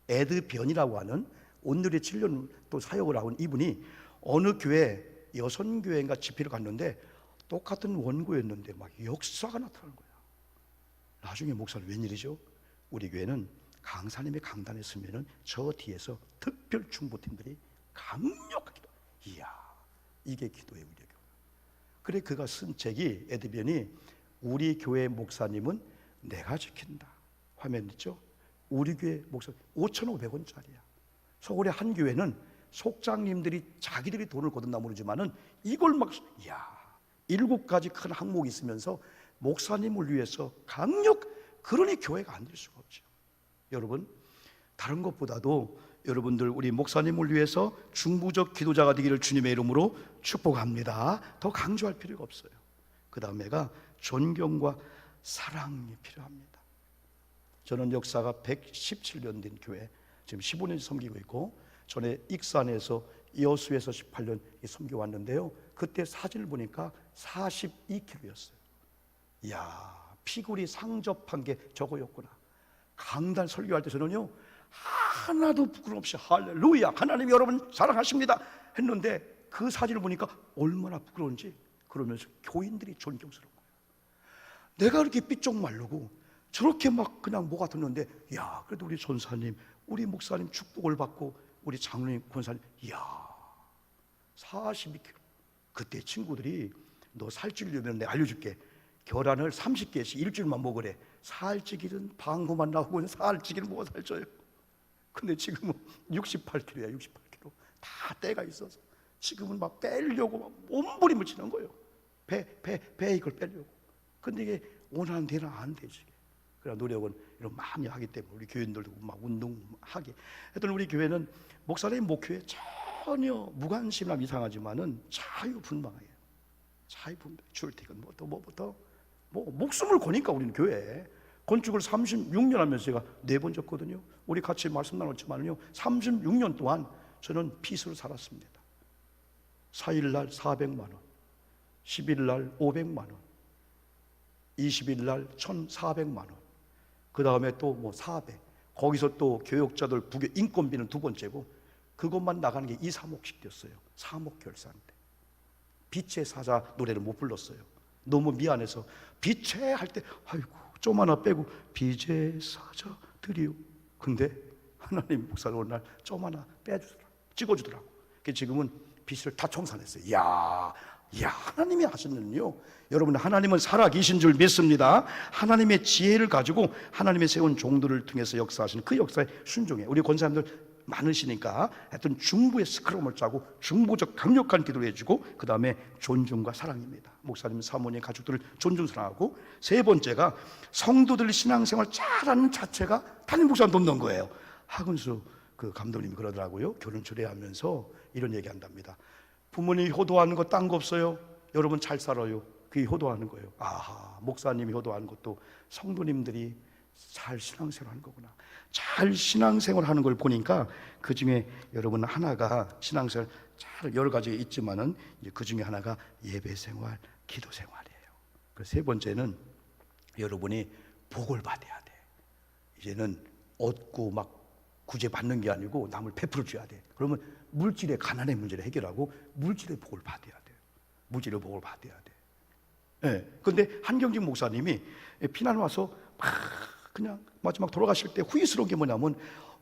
에드 변이라고 하는 온누리 7년 또 사역을 하고 이분이 어느 교회 여선교회인가 집회를 갔는데 똑같은 원고였는데 막 역사가 나타나는 거야. 나중에 목사님 웬일이죠? 우리 교회는 강사님의 강단에 서면은 저 뒤에서 특별 중보팀들이 강력하게 기도. 이야, 이게 기도의 위력이야. 그래 그가 쓴 책이 에드변이 우리 교회 목사님은 내가 지킨다. 화면 있죠? 우리 교회 목사 5,500원짜리야. 서울의 한 교회는 속장님들이 자기들이 돈을 거둔다 모르지만은 이걸 막 이야 7가지 큰 항목이 있으면서 목사님을 위해서 그러니 교회가 안 될 수가 없죠. 여러분 다른 것보다도 여러분들 우리 목사님을 위해서 중부적 기도자가 되기를 주님의 이름으로 축복합니다. 더 강조할 필요가 없어요. 그 다음에가 존경과 사랑이 필요합니다. 저는 역사가 117년 된 교회 지금 15년 섬기고 있고 전에 익산에서 여수에서 18년 섬겨왔는데요. 그때 사진을 보니까 42kg였어요. 이야, 피골이 상접한 게 저거였구나. 강단 설교할 때 저는요 하나도 부끄럼 없이 할렐루야 하나님 여러분 사랑하십니다 했는데 그 사진을 보니까 얼마나 부끄러운지 그러면서 교인들이 존경스러운 거예요. 내가 그렇게 삐쩍 마르고 저렇게 막 그냥 뭐가 듣는데 야 그래도 우리 전사님 우리 목사님 축복을 받고 우리 장로님 권사님 이야 42kg. 그때 친구들이 너 살찌려면 내가 알려줄게. 계란을 30개씩 일주일만 먹으래. 살찌기는 방구만 나오고 살찌기는 뭐가 살쪄요. 근데 지금은 68kg야. 68kg 다 때가 있어서 지금은 막 빼려고 막 몸부림을 치는 거예요. 배 이걸 빼려고. 근데 이게 원하는 대로 안 되지. 그래 노력은 이런 많이 하기 때문에 우리 교인들도 막 운동하게. 하여튼 우리 교회는 목사님 목표에 전혀 무관심이나 이상하지만은 자유분방해요. 자유분방. 출퇴근 뭐부터 목숨을 거니까 우리는 교회 건축을 36년 하면서 제가 4번 졌거든요. 우리 같이 말씀 나눴지만요 36년 동안 저는 빚으로 살았습니다. 4일날 400만 원, 10일날 500만 원, 20일날 1,400만 원, 그 다음에 또 뭐 400. 거기서 또 교역자들 부교 인건비는 2번째고 그것만 나가는 게 2, 3억씩 됐어요. 3억 결산 때 빛의 사자 노래를 못 불렀어요. 너무 미안해서 빛의 할 때 아이고 좀 하나 빼고 빛의 사자 드리오. 근데 하나님 목사가 어느 날 좀 하나 빼주더라, 찍어주더라고. 지금은 빛을 다 청산했어요. 야 하나님이 하시는요. 여러분 하나님은 살아계신 줄 믿습니다. 하나님의 지혜를 가지고 하나님의 세운 종들을 통해서 역사하시는 그 역사에 순종해. 우리 권사님들 많으시니까 하여튼 중부의 스크럼을 짜고 중부적 강력한 기도를 해주고, 그 다음에 존중과 사랑입니다. 목사님, 사모님, 가족들을 존중, 사랑하고, 세 번째가 성도들 신앙생활 잘하는 자체가 담임 목사님 돕는 거예요. 하근수 그 감독님이 그러더라고요. 결혼 초대하면서 이런 얘기 한답니다. 부모님이 효도하는 거 딴 거 없어요. 여러분 잘 살아요. 그게 효도하는 거예요. 아하, 목사님이 효도하는 것도 성도님들이 잘 신앙생활 하는 거구나. 잘 신앙생활 하는 걸 보니까 그 중에 여러분 하나가 신앙생활 잘 여러 가지 있지만은 그 중에 하나가 예배생활, 기도생활이에요. 그래서 세 번째는 여러분이 복을 받아야 돼. 이제는 얻고 막 구제 받는 게 아니고 남을 베풀어 줘야 돼. 그러면 물질의 가난의 문제를 해결하고 물질의 복을 받아야 돼요. 물질의 복을 받아야 돼. 예. 근데 한경직 목사님이 피난 와서 막 그냥 마지막 돌아가실 때 후회스러운 게 뭐냐면,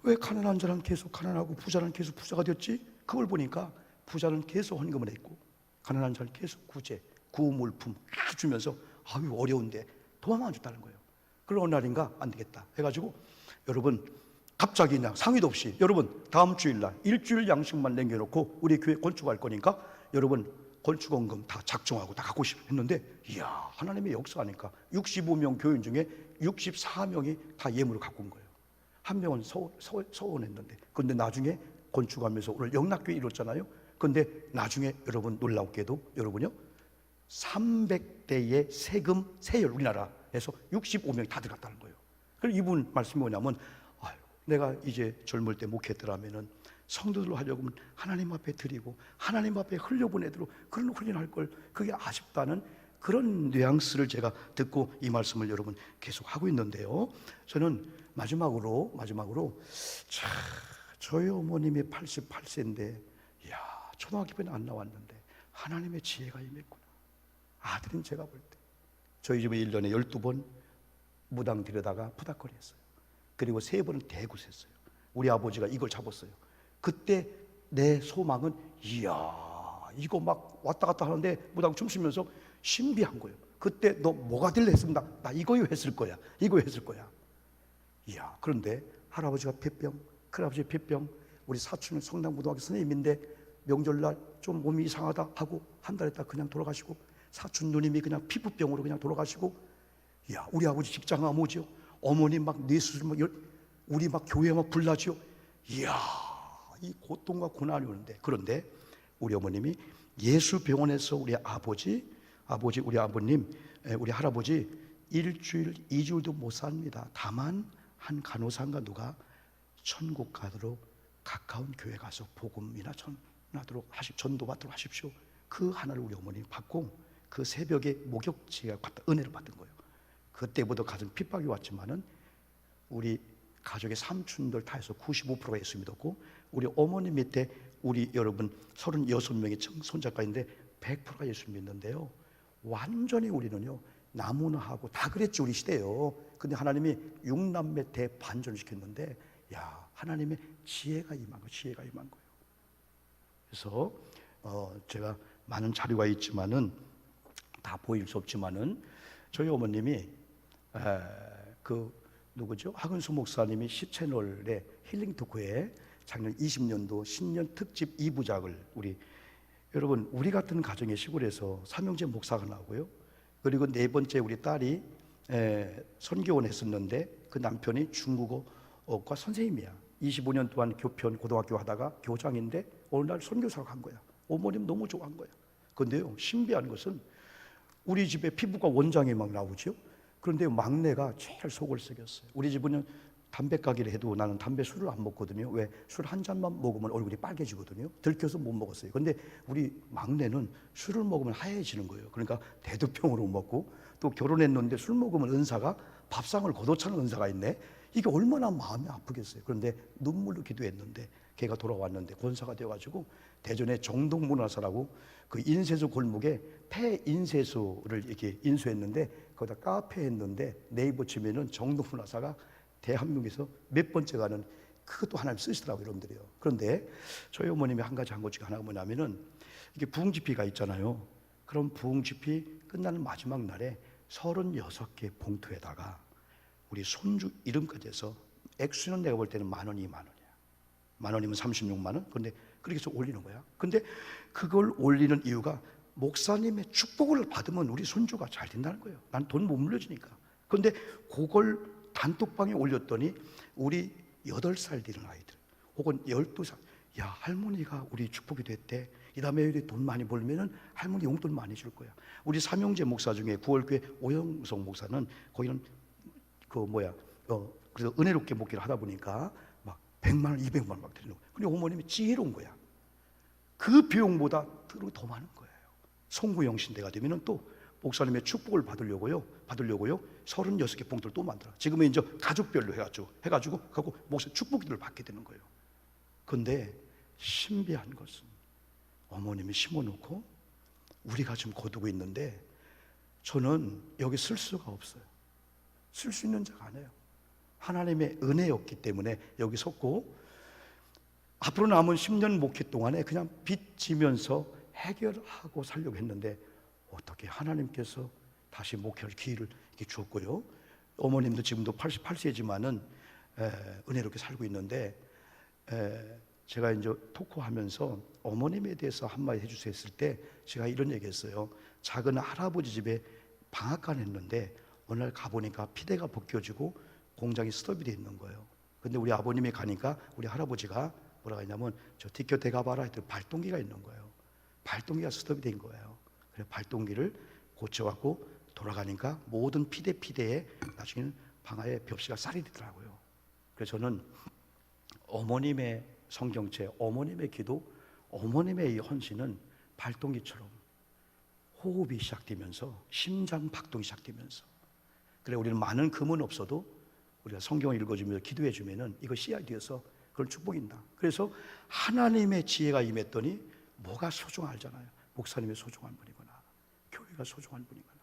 왜 가난한 자는 계속 가난하고 부자는 계속 부자가 됐지? 그걸 보니까 부자는 계속 헌금을 했고 가난한 자는 계속 구제, 구물품 주면서 아유 어려운데 도움만 줬다는 거예요. 그런 어느 날인가 안 되겠다 해가지고, 여러분 갑자기 그냥 상의도 없이, 여러분 다음 주일날 일주일 양식만 남겨놓고 우리 교회 건축할 거니까 여러분 건축원금 다 작정하고 다 갖고 싶어 했는데, 이야, 하나님의 역사하니까 65명 교인 중에 64명이 다 예물을 갖고 온 거예요. 한 명은 서원했는데, 근데 나중에 건축하면서 오늘 영락교회 이뤘잖아요. 근데 나중에 여러분 놀랍게도 여러분요 300대의 세금 세율, 우리나라에서 65명이 다 들어갔다는 거예요. 그래서 이분 말씀이 뭐냐면, 아유, 내가 이제 젊을 때 목회했더라면은 성도들로 하려면 하나님 앞에 드리고 하나님 앞에 흘려보내도록 그런 훈련할 걸, 그게 아쉽다는 그런 뉘앙스를 제가 듣고 이 말씀을 여러분 계속 하고 있는데요. 저는 마지막으로 저희 어머님이 88세인데 이야, 초등학교는 안 나왔는데 하나님의 지혜가 임했구나. 아들인 제가 볼 때 저희 집에 1년에 12번 무당 들여다가 푸닥거리 했어요. 그리고 3번은 대구 샜어요. 우리 아버지가 이걸 잡았어요. 그때 내 소망은, 이야, 이거 막 왔다 갔다 하는데 무당 춤추면서 신비한 거예요. 그때 너 뭐가 될래 했습니다. 나 이거 했을 거야. 이야, 그런데 할아버지가 폐병, 큰아버지 폐병, 우리 사촌은 성당고등학교 선생님인데 명절날 좀 몸이 이상하다 하고 한 달 있다 그냥 돌아가시고, 사촌 누님이 그냥 피부병으로 그냥 돌아가시고, 이야, 우리 아버지 직장 암호죠. 어머니 막 뇌수술, 우리 막 교회 막 불나죠. 이야, 이 고통과 고난이 오는데, 그런데 우리 어머님이 예수병원에서 우리 아버지, 우리 아버님, 우리 할아버지 일주일, 2주일도 못 삽니다. 다만 한 간호사가 누가 천국 가도록 가까운 교회 가서 복음이나 전도받도록 하십시오. 그 하나를 우리 어머님이 받고 그 새벽에 목욕지가 은혜를 받은 거예요. 그때부터 가슴 핍박이 왔지만은 우리 가족의 삼촌들 다 해서 95%가 예수 믿었고, 우리 어머니 밑에 우리 여러분 36명의 손자까지인데 100%가 예수 믿는데요. 완전히 우리는요 나무나하고 다 그랬지 우리 시대요. 근데 하나님이 6남매 대반전을 시켰는데, 야, 하나님의 지혜가 임한 거예요. 그래서 제가 많은 자료가 있지만은 다 보일 수 없지만은 저희 어머님이 누구죠? 하근수 목사님이 시채널의 힐링 토크에 작년 20년도 신년 특집 2부작을 우리 같은 가정의 시골에서 삼형제 목사가 나오고요. 그리고 네 번째 우리 딸이 선교원 했었는데 그 남편이 중국어과 선생님이야. 25년 동안 교편 고등학교 하다가 교장인데 어느 날 선교사가 간 거야. 어머님 너무 좋아한 거야. 그런데요, 신비한 것은 우리 집에 피부과 원장이 막 나오죠. 그런데 막내가 제일 속을 썩였어요. 우리 집은 담배 가게를 해도 나는 술을 안 먹거든요. 왜? 술 한 잔만 먹으면 얼굴이 빨개지거든요. 들켜서 못 먹었어요. 근데 우리 막내는 술을 먹으면 하얘지는 거예요. 그러니까 대두병으로 먹고, 또 결혼했는데 술 먹으면 은사가 밥상을 걷어차는 은사가 있네. 이게 얼마나 마음이 아프겠어요. 그런데 눈물로 기도했는데 걔가 돌아왔는데 권사가 되어가지고 대전에 정동문화사라고 그 인쇄소 골목에 폐인쇄소를 이렇게 인수했는데 거기다 카페 했는데 네이버 치면은 정동문화사가 대한민국에서 몇 번째 가는, 그것도 하나님 쓰시더라고요, 여러분들이요. 그런데 저희 어머님이 한 가지 하나가 뭐냐면은 이게 부흥집회가 있잖아요. 그럼 부흥집회 끝나는 마지막 날에 36개 봉투에다가 우리 손주 이름까지 해서 액수는 내가 볼 때는 10,000원, 20,000원이야. 만 원이면 36만 원. 근데 그렇게 해서 올리는 거야. 근데 그걸 올리는 이유가 목사님의 축복을 받으면 우리 손주가 잘 된다는 거예요. 난 돈 못 물려주니까. 근데 그걸 단톡방에 올렸더니 우리 8살 되는 아이들 혹은 12살, 야, 할머니가 우리 축복이 됐대. 이 다음에 우리 돈 많이 벌면은 할머니 용돈 많이 줄 거야. 우리 삼형제 목사 중에 9월교회 오영석 목사는 거기는 그래서 은혜롭게 목회를 하다 보니까 막 100만 원, 200만 원 막 드리는 거야. 근데 어머님이 지혜로운 거야. 그 비용보다 더 많은 거예요. 송구영 신대가 되면은 또 목사님의 축복을 받으려고요 36개 봉투를 또 만들어. 지금은 이제 가족별로 해가지고 하고 목사 축복들을 받게 되는 거예요. 근데 신비한 것은 어머님이 심어놓고 우리가 지금 거두고 있는데 저는 여기 쓸 수가 없어요. 쓸 수 있는 자가 아니에요. 하나님의 은혜였기 때문에 여기 섰고, 앞으로 남은 10년 목회 동안에 그냥 빚지면서 해결하고 살려고 했는데 어떻게 하나님께서 다시 목회할 기회를 이렇게 주었고요. 어머님도 지금도 88세지만은 은혜롭게 살고 있는데, 제가 이제 토크하면서 어머님에 대해서 한마디 해주세요 했을 때 제가 이런 얘기했어요. 작은 할아버지 집에 방앗간 했는데 어느 날 가보니까 피대가 벗겨지고 공장이 스톱이 돼 있는 거예요. 근데 우리 아버님이 가니까 우리 할아버지가 뭐라고 했냐면, 저 뒷곁에 가봐라 했더니 발동기가 있는 거예요. 발동기가 스톱이 된 거예요. 그래서 발동기를 고쳐갖고 돌아가니까 모든 피대에 나중에는 방아에 벽시가 쌀이 되더라고요. 그래서 저는 어머님의 성경책, 어머님의 기도, 어머님의 이 헌신은 발동기처럼 호흡이 시작되면서 심장 박동이 시작되면서, 그래 우리는 많은 금은 없어도 우리가 성경을 읽어주면서 기도해주면은 이거 씨앗이 되어서 그걸 축복인다. 그래서 하나님의 지혜가 임했더니 뭐가 소중하잖아요. 목사님이 소중한 분이구나, 교회가 소중한 분이구나,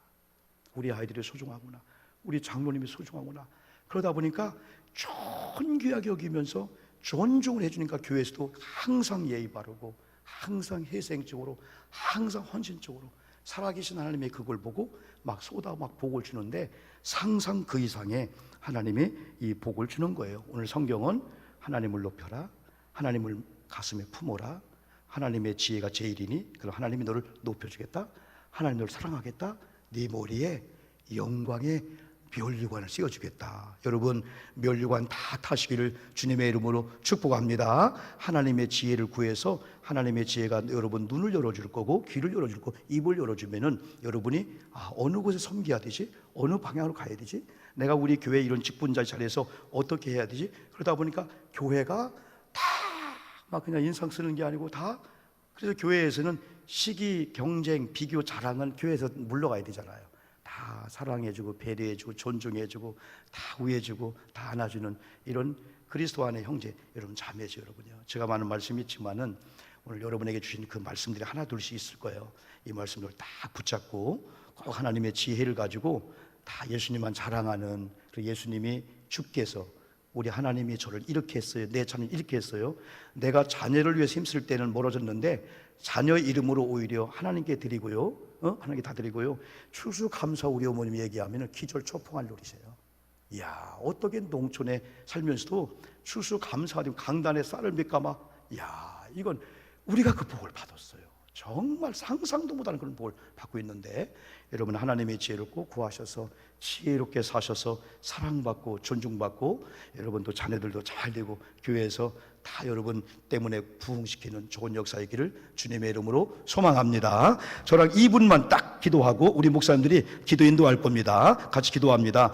우리 아이들이 소중하구나, 우리 장로님이 소중하구나. 그러다 보니까 존귀하게 여기면서 존중을 해주니까 교회에서도 항상 예의 바르고 항상 희생적으로 항상 헌신적으로 살아계신 하나님의 그걸 보고 막 쏟아 막 복을 주는데, 상상 그 이상의 하나님이 이 복을 주는 거예요. 오늘 성경은 하나님을 높여라, 하나님을 가슴에 품어라, 하나님의 지혜가 제일이니 그럼 하나님이 너를 높여주겠다, 하나님 너를 사랑하겠다, 네 머리에 영광의 멸류관을 씌워주겠다. 여러분, 멸류관 다 타시기를 주님의 이름으로 축복합니다. 하나님의 지혜를 구해서 하나님의 지혜가 여러분 눈을 열어줄 거고 귀를 열어줄 거고 입을 열어주면은 여러분이 어느 곳에 섬겨야 되지, 어느 방향으로 가야 되지, 내가 우리 교회 이런 직분자 자리에서 어떻게 해야 되지. 그러다 보니까 교회가 다 막 그냥 인상 쓰는 게 아니고 다, 그래서 교회에서는 시기, 경쟁, 비교, 자랑은 교회에서 물러가야 되잖아요. 다 사랑해주고 배려해주고 존중해주고 다 우애해주고 다 안아주는 이런 그리스도 안의 형제 여러분, 자매죠 여러분요. 제가 많은 말씀이 있지만은 오늘 여러분에게 주신 그 말씀들이 하나 둘씩 있을 거예요. 이 말씀들을 다 붙잡고 꼭 하나님의 지혜를 가지고 다 예수님만 자랑하는, 그 예수님이 주께서 우리 하나님이 저를 이렇게 했어요, 내 자녀를 이렇게 했어요, 내가 자녀를 위해서 힘쓸 때는 멀어졌는데 자녀 이름으로 오히려 하나님께 드리고요, 하나님께 다 드리고요, 추수감사 우리 어머님이 얘기하면 기절초풍할 노리세요. 이야, 어떻게 농촌에 살면서도 추수감사하고 강단에 쌀을 몇 가마, 이야, 이건 우리가 그 복을 받았어요. 정말 상상도 못하는 그런 복을 받고 있는데, 여러분 하나님의 지혜를 꼭 구하셔서 지혜롭게 사셔서 사랑받고 존중받고 여러분도 자녀들도 잘 되고 교회에서 다 여러분 때문에 부흥시키는 좋은 역사이기를 주님의 이름으로 소망합니다. 저랑 2분만 딱 기도하고 우리 목사님들이 기도 인도할 겁니다. 같이 기도합니다.